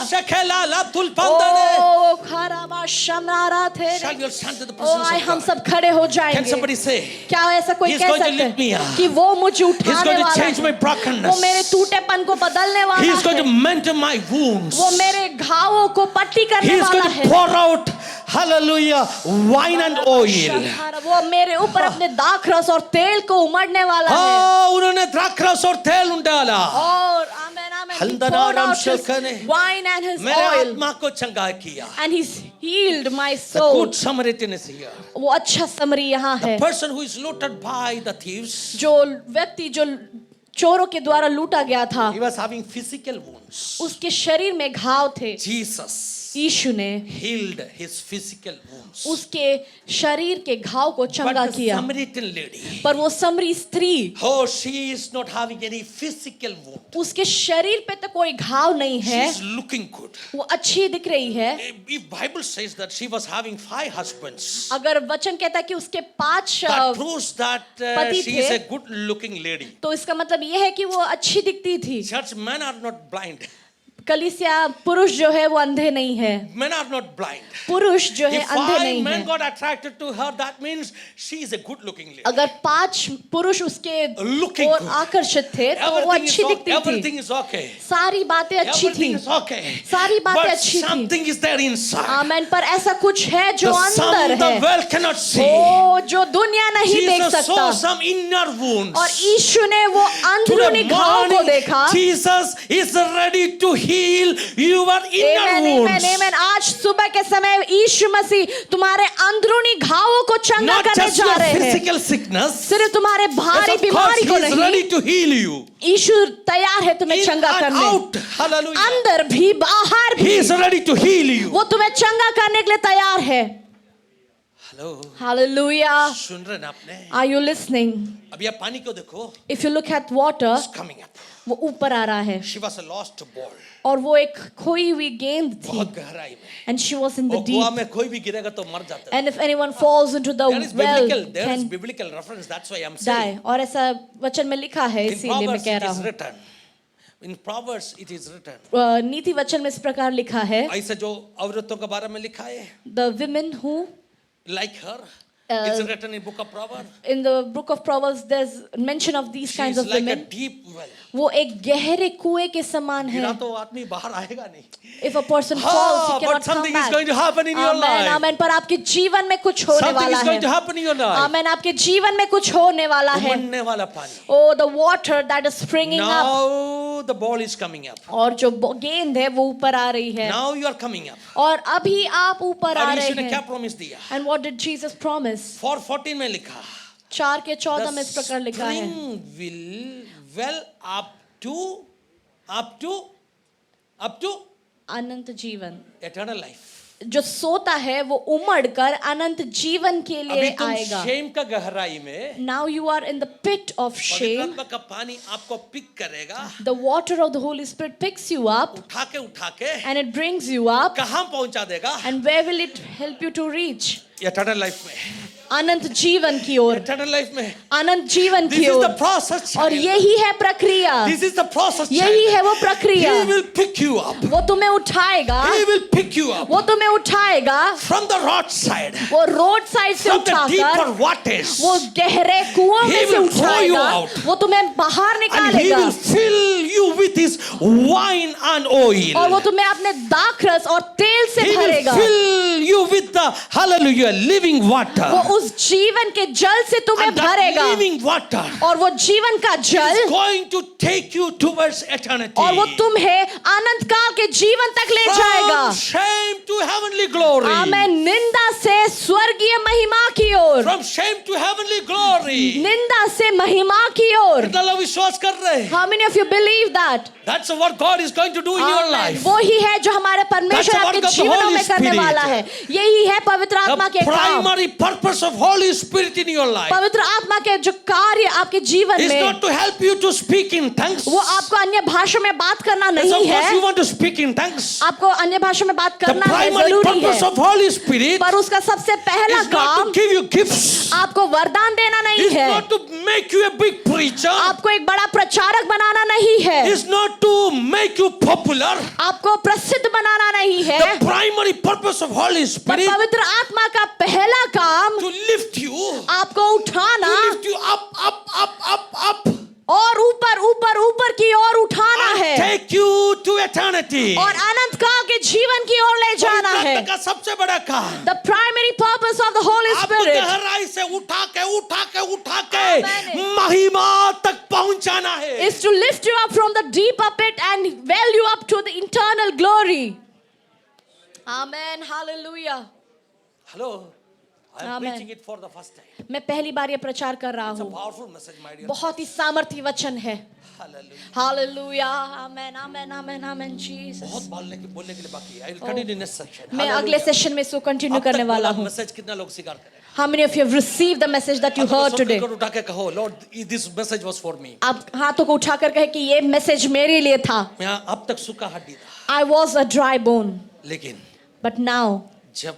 ओ खराबा शमरारा थे। Shall we all stand to the O presence आए of हम God? सब खड़े हो Can जाएंगे। somebody say, क्या ऐसा कोई He's कह going to सकते lift me up. हैं कि वो मुझे He's उठाने going to वाला change my है, brokenness. वो मेरे टूटेपन को बदलने वाला He is going to है, mend my wounds. वो मेरे घावों को पट्टी He करने is वाला going है। to pour out, hallelujah, wine and oil. वो मेरे ऊपर अपने दाखरस और तेल को उमड़ने वाला है। हाँ, उन्होंने द्राक्षरस और तेल डाला. और आमेन आमेन, he हल्दना poured Ram out his शल्का ने wine and his मेरे oil, आत्मा को चंगा किया. and he's healed my The soul. good Samaritan is here. वो अच्छा समरी यहाँ है। The person who is looted by the thieves, जो व्यक्ति जो चोरों के द्वारा लूटा गया था, he was having physical wounds. उसके शरीर में घाव थे। Jesus यीशु ने healed his physical wounds. उसके शरीर के घाव को But चंगा the किया, Samaritan lady, पर वो समरी स्त्री, oh, she is not having any physical wound. उसके शरीर पे तो कोई घाव नहीं She है, is looking good. वो अच्छी दिख रही है। If Bible says that she was having 5 husbands, अगर वचन कहता है कि उसके 5 that proves that पति she is थे, a good looking lady. तो इसका मतलब ये है कि वो अच्छी दिखती थी। Church, men are not blind. कलीसिया पुरुष जो है वो अंधे नहीं है, Men are not blind. पुरुष जो है If अंधे 5 नहीं men है। got attracted to her, that means she is a good looking lady. अगर 5 पुरुष उसके Looking ओर good. आकर्षित थे तो वो Everything is, अच्छी दिखती थी, everything is okay. सारी बातें अच्छी थी, Everything is okay. सारी बातें But अच्छी थी। something is there inside. आमेन। पर ऐसा कुछ है जो The अंदर some the है, world cannot see. ओ जो दुनिया नहीं देख Jesus सकता। saw some inner wounds. और यीशु ने वो अंदरूनी Today घाव को morning, देखा। Jesus is ready to heal your inner amen, wounds. आमेन, आमेन। आज सुबह के समय यीशु मसीह तुम्हारे अंदरूनी घावों को चंगा Not करने just जा your रहे हैं, physical sickness. सिर्फ तुम्हारे Yes, भारी of course, बीमारी he को is नहीं। ready to heal you. यीशु तैयार है तुम्हें In चंगा and करने, out. Hallelujah. अंदर भी बाहर He भी, is ready to heal you. वो तुम्हें चंगा करने के लिए तैयार है। Hello. हालेलुया। सुन रहे ना आपने? Are you listening? अब ये पानी को देखो. If you look at water, It's coming up. वो ऊपर आ रहा है She was a lost ball. और वो एक खोई हुई गेंद थी बहुत गहराई में. and she was in the और deep. कुआं में कोई भी गिरेगा तो मर जाता है. And if anyone falls into the There is well biblical can reference. That's why I'm die. saying. और ऐसा वचन में लिखा है In इसीलिए मैं Proverbs कह it रहा is हूँ. written. In Proverbs it is written. नीति वचन में इस प्रकार लिखा है ऐसे जो औरतों के बारे में लिखा है. the women who Like her. It's written in book of Proverbs. in the book of Proverbs there's mention of these She kinds is of like a women. deep well. वो एक गहरे कुएं के समान है. गिरा तो आदमी बाहर आएगा नहीं. If a person falls, he but cannot come something is back. going to happen in your Amen, life. amen. पर आपके जीवन में कुछ होने Something वाला is going to है. happen in your life. Amen. आपके जीवन में कुछ होने वाला है. उमड़ने वाला पानी. Oh, the water that is springing up. Now the ball is coming up. और जो गेंद है वो ऊपर आ रही है. Now you are coming up. और अभी आप ऊपर आ और रहे यीशु ने क्या हैं. प्रॉमिस दिया? And what did Jesus promise? 4:14 में लिखा. 4:14 में इस प्रकार लिखा है. The spring will well up to अनंत जीवन. eternal life. जो सोता है वो उमड़कर अनंत जीवन के अभी लिए तुम आएगा. shame का गहराई में. Now you are in the pit of पवित्र shame. आत्मा का पानी आपको पिक करेगा. The water of the Holy Spirit picks you up उठा के and it brings you up. कहाँ पहुंचा देगा? And where will it help you to reach? eternal life में. अनंत जीवन की ओर. eternal life में. अनंत जीवन This की is ओर. the process. और यही है प्रक्रिया. This is the process. यही है वो प्रक्रिया. He will pick you up. वो तुम्हें उठाएगा. He will pick you up वो तुम्हें उठाएगा. from the roadside. वो रोड साइड से From the deeper उठाकर waters. वो गहरे कुओं He में से will throw you उठाएगा. out. वो तुम्हें बाहर And he निकालेगा. will fill you with his wine and oil. और वो तुम्हें अपने दाखरस और तेल से He will भरेगा. fill you with the hallelujah living water. वो उस जीवन के जल से तुम्हें And that भरेगा. living water और वो जीवन का is जल going to take you towards eternity. और वो तुम्हें अनंत काल के जीवन तक ले जाएगा. From shame to heavenly glory. आमेन. निंदा से स्वर्गीय महिमा की ओर. From shame to heavenly glory. निंदा से महिमा की ओर. कितना लोग विश्वास कर रहे हैं? How many of you believe that? That's what God is going to do in your amen. life. वो ही है जो हमारे परमेश्वर That's the आपके work of the जीवनों Holy में करने Spirit. वाला है. यही है पवित्र आत्मा The के काम. primary purpose of Holy Spirit in your life पवित्र आत्मा के जो कार्य आपके जीवन is में not to help you to speak in tongues. वो आपको अन्य भाषा में बात करना Yes, नहीं of course you है. want to speak in tongues. आपको अन्य भाषा में बात The करना है, primary जरूरी purpose है. of Holy Spirit पर उसका सबसे पहला is not काम to give you gifts. आपको वरदान देना नहीं It's है. not to make you a big preacher. आपको एक बड़ा प्रचारक बनाना नहीं है. It's not to make you popular. आपको प्रसिद्ध बनाना नहीं है. The primary purpose of Holy पर Spirit पवित्र आत्मा का पहला काम to lift you, आपको उठाना to lift you up, और ऊपर ऊपर ऊपर की ओर उठाना and है take you to eternity. और अनंत काल के जीवन की ओर ले जाना पवित्र है. आत्मा का सबसे बड़ा काम The primary purpose of the Holy आपको Spirit गहराई से उठा के Amen. महिमा तक पहुंचाना है. is to lift you up from the deeper pit and well you up to the eternal glory. Amen. Hallelujah. Hello, I am Amen. preaching it for the first time. मैं पहली बार ये प्रचार कर रहा It's a हूँ. powerful message, my dear. बहुत ही सामर्थी वचन है. Hallelujah. Hallelujah. Amen. Amen. Amen. Amen. Jesus. बहुत बोलने के लिए बाकी है. I will continue in next section. मैं अगले सेशन में इसको कंटिन्यू करने वाला हूँ. मैसेज कितना लोग स्वीकार करेंगे? How many of you have received the message that you heard today? उठा के कहो, Lord, this message was for me. आप हाथों को उठाकर कहे कि ये मैसेज मेरे लिए था. मैं अब तक सूखा हड्डी था. I was a dry bone, लेकिन but now, जब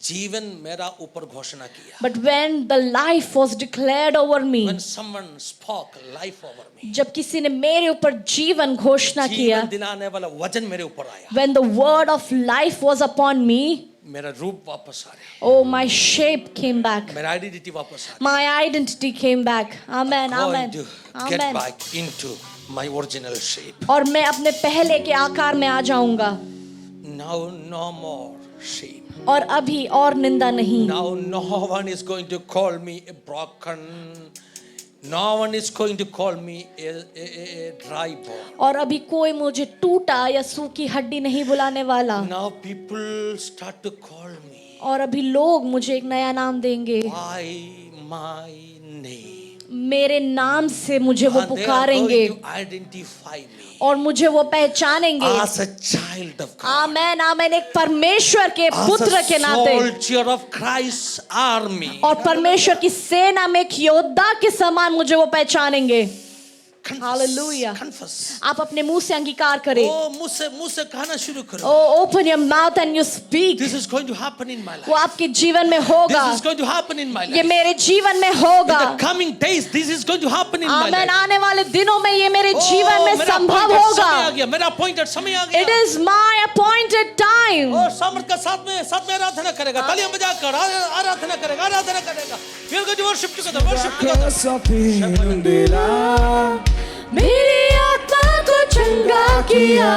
जीवन मेरा ऊपर घोषणा किया, but when the life was declared over me, when someone spoke life over me, जब किसी ने मेरे ऊपर जीवन घोषणा किया, जीवन दिलाने वाला वचन मेरे ऊपर आया, when the word of life was upon me, मेरा रूप वापस आ रहा है, oh, my shape came back. मेरा आइडेंटिटी वापस आ रहा My identity came back. Amen. है. Amen. Going to get Amen. back into my original shape. और मैं अपने पहले के आकार में आ जाऊंगा. Now no more shame. और अभी और निंदा नहीं. Now no one is going to call me a broken. No one is going to call me a dry bone. और अभी कोई मुझे टूटा या सूखी हड्डी नहीं बुलाने वाला. Now people start to call me और अभी लोग मुझे एक नया नाम देंगे. by my name. मेरे नाम से मुझे वो And they are पुकारेंगे going to identify me और मुझे वो पहचानेंगे. as a child of God, आमेन. आमेन. एक परमेश्वर के पुत्र as के a नाते soldier of Christ's army. और परमेश्वर की सेना में एक योद्धा के समान मुझे वो पहचानेंगे. Hallelujah. Confess. आप अपने मुंह से अंगीकार करें. ओ मुंह से कहना शुरू करो. Oh, open your mouth and you speak. This is going to happen in my life. वो आपके जीवन में होगा. This is going to happen in my life. ये मेरे जीवन में होगा. In the coming days, this is going to happen in my amen. life. आने वाले दिनों में ये मेरे जीवन में संभव होगा. मेरा appointed समय आ गया. It is my appointed time. और सामर्थ का साथ में आराधना करेगा. तालियां बजाकर आराधना करेगा. We are going to worship together. मेरी आत्मा को चंगा किया,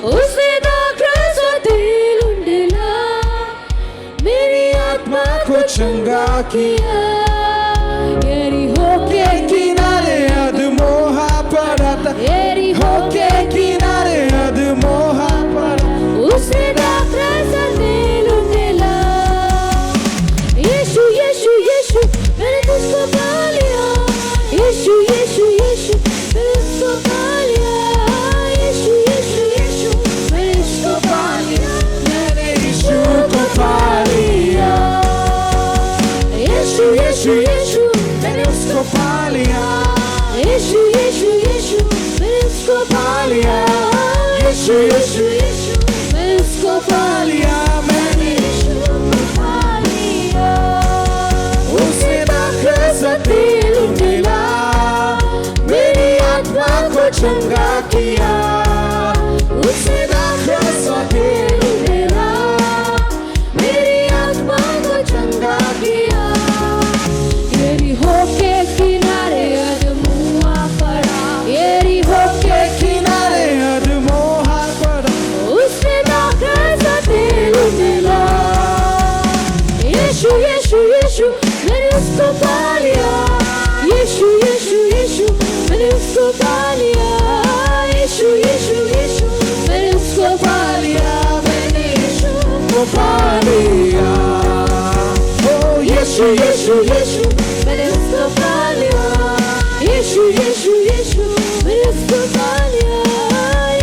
उसने दाखरस और तेल उंडेला. मेरी आत्मा को चंगा किया, यरीहो के किनारे अधमोहा पड़ा था. यरीहो के किनारे अधमोहा पड़ा, उसने दाखरस और तेल उंडेला. यीशु यीशु यीशु मैंने तुझको पा लिया. यीशु यीशु यीशु मैंने उसको पा लिया. यीशु यीशु यीशु मैंने उसको पा लिया. मैंने यीशु को पा लिया. यीशु यीशु यीशु मैंने उसको पा लिया. यीशु यीशु यीशु मैंने उसको पा लिया. यीशु यीशु यीशु मैंने उसको पा लिया. मैंने यीशु को पा लिया. उसने दाखरस और तेल उंडेला, मेरी आत्मा को चंगा किया. उसने दाखरस और तेल उंडेला, मेरी आत्मा को चंगा किया. यरीहो के किनारे अधमोहा पड़ा. यरीहो के किनारे अधमोहा पड़ा, उसने दाखरस और तेल उंडेला. यीशु यीशु यीशु मैंने उसको पा लिया. यीशु यीशु यीशु मैंने उसको पा लिया. यीशु यीशु यीशु मैंने उसको पा लिया. मैंने यीशु को पा लिया. ओ यीशु यीशु यीशु मैंने उसको पा लिया. यीशु यीशु यीशु मैंने उसको पा लिया.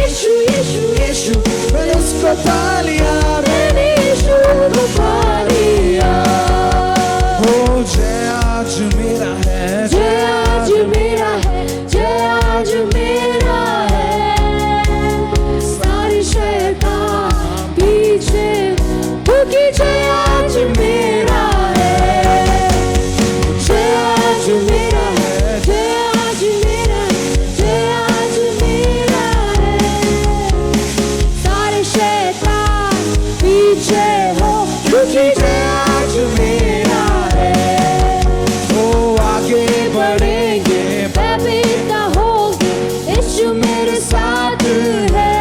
यीशु यीशु यीशु मैंने उसको पा लिया. मैंने यीशु को पा लिया. जय आज मेरा है, जय आज मेरा है, जय आज मेरा है. सारे शैतान पीछे, क्योंकि जय आज मेरा है. जय आज मेरा है, जय आज मेरा है, जय आज मेरा है. सारे शैतान पीछे हो, क्योंकि जय आज मेरा है. बढ़ेंगे पवित्र होंगे, यीशु मेरे साथ है.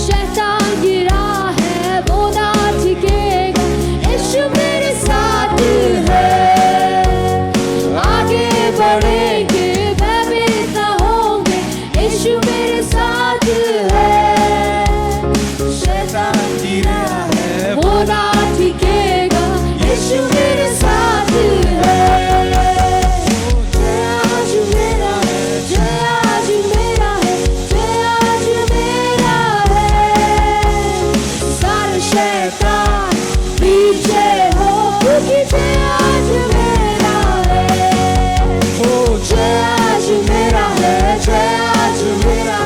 शैतान गिरा है वो ना टिकेगा, यीशु मेरे साथ है. आगे बढ़ेंगे पवित्र होंगे, यीशु मेरे साथ है. शैतान गिरा है वो ना टिकेगा, यीशु मेरे साथ है. जय आज मेरा है, जय आज मेरा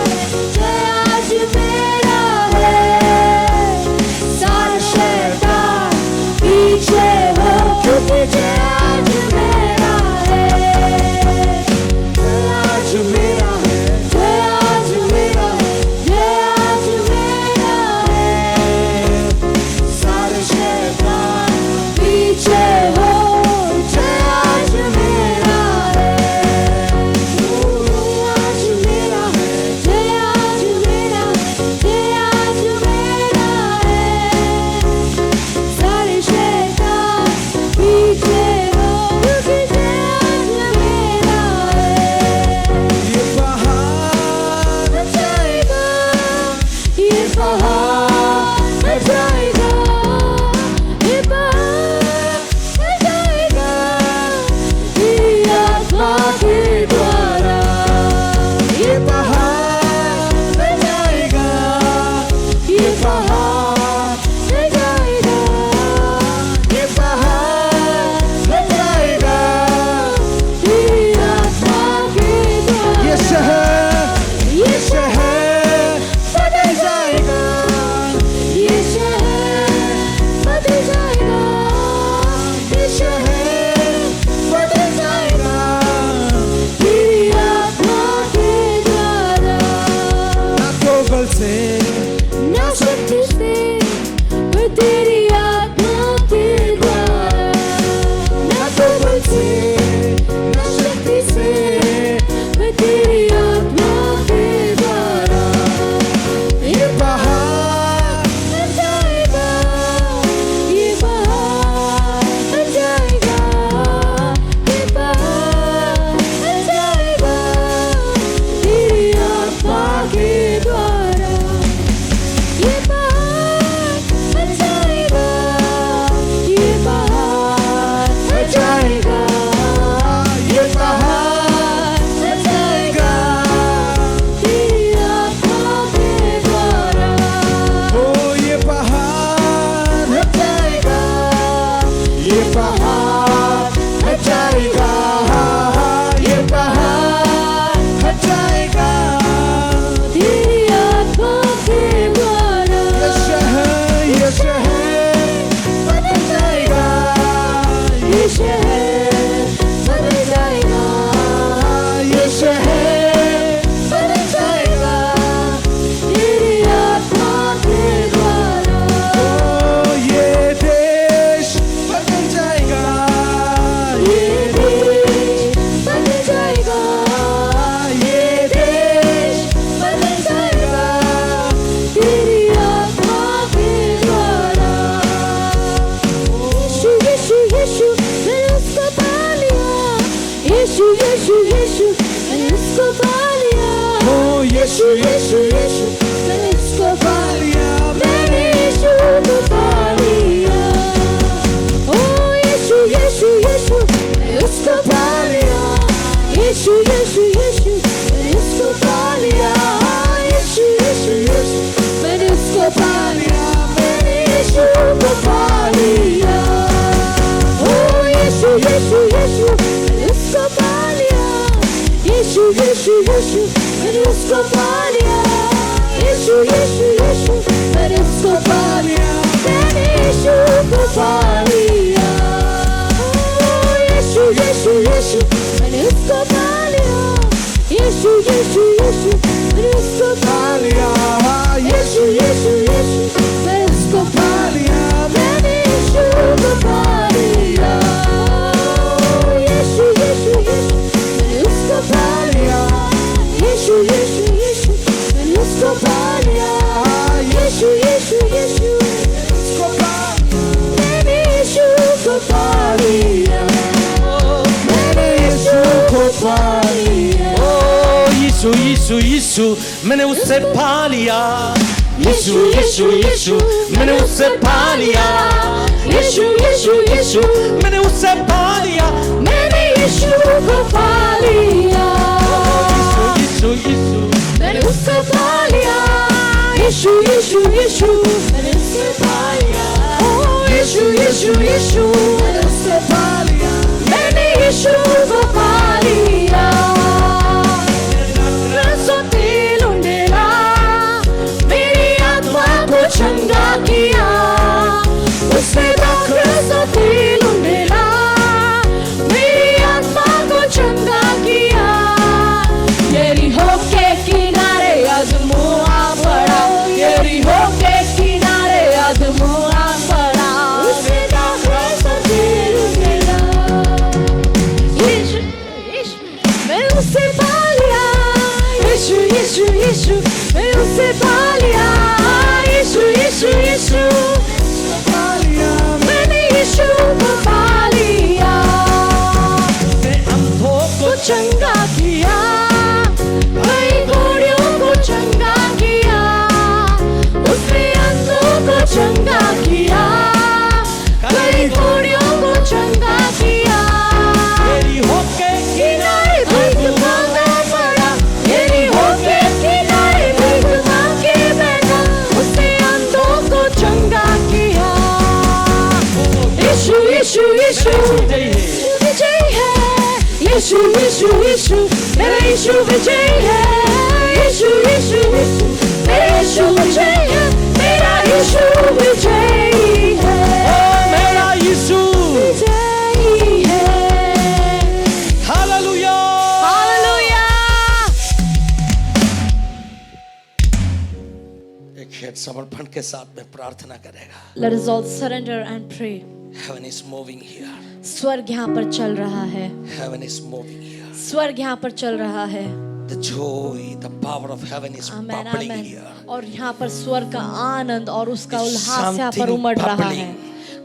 यीशु यीशु यीशु मैंने उसको पा लिया मैंने यीशु को पा लिया ओ यीशु यीशु यीशु मैंने उसको पा लिया यीशु यीशु यीशु मैंने उसको पा लिया यीशु यीशु यीशु मैंने उसको पा लिया मैंने यीशु को पा लिया ओ यीशु यीशु यीशु मैंने उसको पा लिया यीशु यीशु यीशु मैंने उसको पा लिया यीशु यीशु यीशु मैंने उसको पा लिया मैंने यीशु को पा लिया यीशु यीशु यीशु मैंने उसको पा लिया यीशु यीशु यीशु मैंने उसको पा लिया यीशु यीशु यीशु मैंने उसको पा लिया मैंने यीशु को पा लिया यीशु यीशु यीशु मैंने उसको पा लिया यीशु यीशु यीशु मैंने उसको पा लिया यीशु यीशु यीशु उसको पा मैंने यीशु को पा लिया मैंने यीशु को पा लिया ओ यीशु यीशु यीशु मैंने उससे पा लिया यीशु यीशु यीशु मैंने उससे पा लिया यीशु यीशु यीशु मैंने उससे पा लिया मैंने यीशु को पा लिया यीशु यीशु मैंने उसको पा लिया यीशु यीशु यीशु मैंने उसको पा लिया ओ यीशु यीशु यीशु मैंने उसको पा लिया मैंने यीशु को पा लिया रसोतेलुंडेला मेरी आत्मा को चंगा किया उसने रसोतेलुंडेला मेरी आत्मा को चंगा किया यरीहो के किनारे अदमुआ पड़ा यरीहो के किनारे अदमुआ पड़ा उसने रसोतेलुंडेला यीशु यीशु मैं उसे पा लिया यीशु यीशु यीशु मैं उसे पा लिया यीशु यीशु यीशु पा लिया मैंने यीशु को पा लिया अंधों को चंगा किया कई घोड़ियों को चंगा किया उसने अंधों को चंगा किया कई घोड़ियों को चंगा किया मेरी होके किनारे भीख मांगा पड़ा मेरी होके किनारे भीख मांगे बैठा उसने अंधों को चंगा किया यीशु यीशु यीशु विजय है यीशु यीशु यीशु मेरा यीशु विजय है यीशु यीशु यीशु मेरा यीशु विजय है मेरा यीशु विजय है मेरा यीशु विजय है हालेलुया हालेलुया एक हेड समर्पण के साथ में प्रार्थना करेगा Let us all surrender and pray. Heaven is moving here. स्वर्ग यहाँ पर चल रहा है Heaven is moving here. स्वर्ग यहाँ पर चल रहा है The joy, the power of heaven is amen bubbling amen here. और यहाँ पर स्वर्ग का आनंद और उसका It's उल्लास यहाँ पर something उमड़ रहा है bubbling.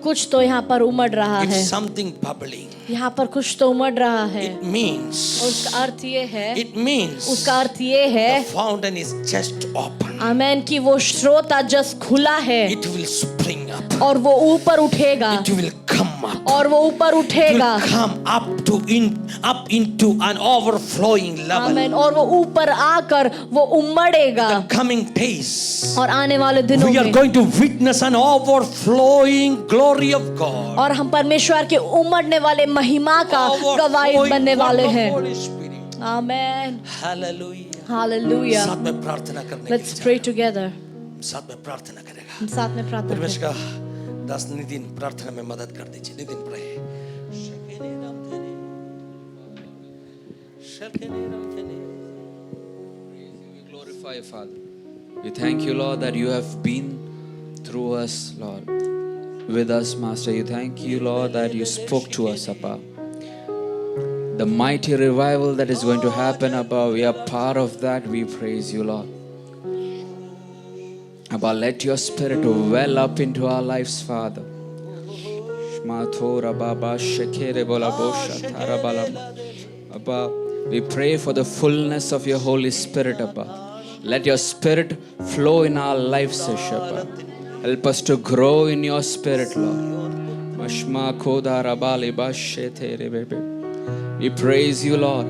कुछ तो यहाँ पर उमड़ रहा है It's something bubbling. यहाँ पर कुछ तो उमड़ रहा है It means. और उसका अर्थ ये है It means. उसका अर्थ ये है The fountain is just open. आमेन कि वो स्रोत आज जस्ट खुला है It will spring up. और वो ऊपर उठेगा It will come up. और वो ऊपर It उठेगा will come up into an overflowing level. आमेन और वो ऊपर आकर वो उमड़ेगा The coming days. और आने वाले दिनों We are में going to witness an overflowing glory of God. और हम परमेश्वर के उमड़ने वाले महिमा का गवाही बनने वाले हैं Holy Spirit. आमेन Hallelujah. हालेलुया साथ में प्रार्थना करने लेट्स की प्रे टुगेदर साथ में प्रार्थना करेगा हम साथ में प्रार्थना परमेश्वर करें का दास नितिन प्रार्थना में मदद कर दीजिए Nitin pray We glorify you, Father. We thank you, Lord, that you have been through us, Lord, with us, Master. You thank you, Lord, that you spoke to us, Abba. The mighty revival that is going to happen, Abba, we are part of that. We praise you, Lord. Abba, let your spirit well up into our lives, Father. Abba, we pray for the fullness of your Holy Spirit, Abba. Let your spirit flow in our lives, Shapa. Help us to grow in your spirit, Lord. Mashma koda rabali bashete rebebe. We praise you, Lord.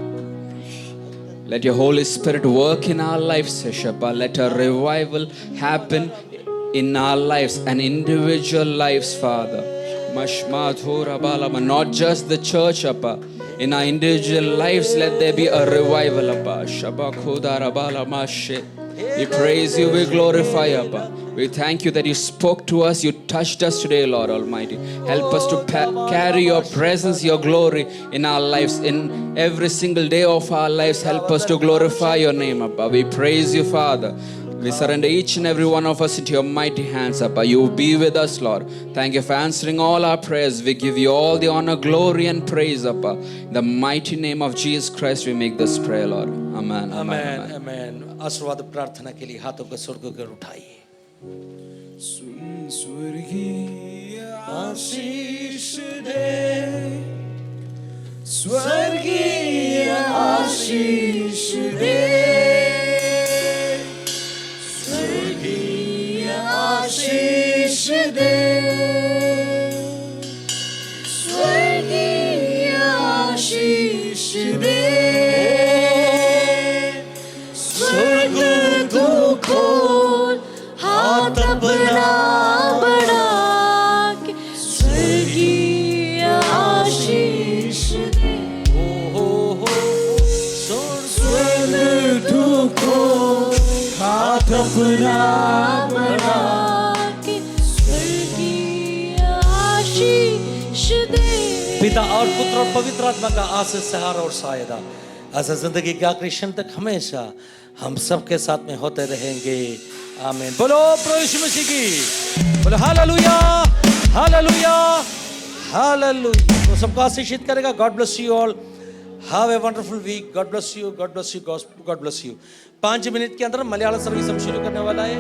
Let your Holy Spirit work in our lives, Shapa. Let a revival happen in our lives and individual lives, Father. Mashma thora balama. Not just the church, Appa. In our individual lives, let there be a revival, Appa. Shaba koda rabala mashe. We praise you, we glorify you, Abba. We thank you that you spoke to us, you touched us today, Lord Almighty. Help us to carry your presence, your glory in our lives, in every single day of our lives. Help us to glorify your name, Abba. We praise you, Father. We surrender each and every one of us into your mighty hands, Abba. You be with us, Lord. Thank you for answering all our prayers. We give you all the honor, glory, and praise, Abba. In the mighty name of Jesus Christ, we make this prayer, Lord. Amen. आमेन आमेन आशीर्वाद प्रार्थना के लिए हाथों को स्वर्ग कर उठाइए स्वर्गीय आशीष दे स्वर्गीय आशीष दे स्वर्गीय आशीष दे स्वर्गीय आशीष दे स्वर्ग को खोल हाथ अपना बढ़ा के स्वर्गीय आशीष दे स्वर्ग को हाथ अपना बढ़ा के स्वर्गीय आशीष दे। पिता और पुत्र और पवित्र आत्मा का आशीष सहारा और सहायता ऐसा जिंदगी के आखिरी क्षण तक हमेशा हम सबके साथ में होते रहेंगे आमीन बोलो प्रभु यीशु मसीह की बोलो हालेलुया हालेलुया हालेलुया तो सबको आशीषित करेगा God bless you all have a wonderful week God bless you God bless you God bless you 5 minute के अंदर मलयालम सर्विस हम शुरू करने वाला है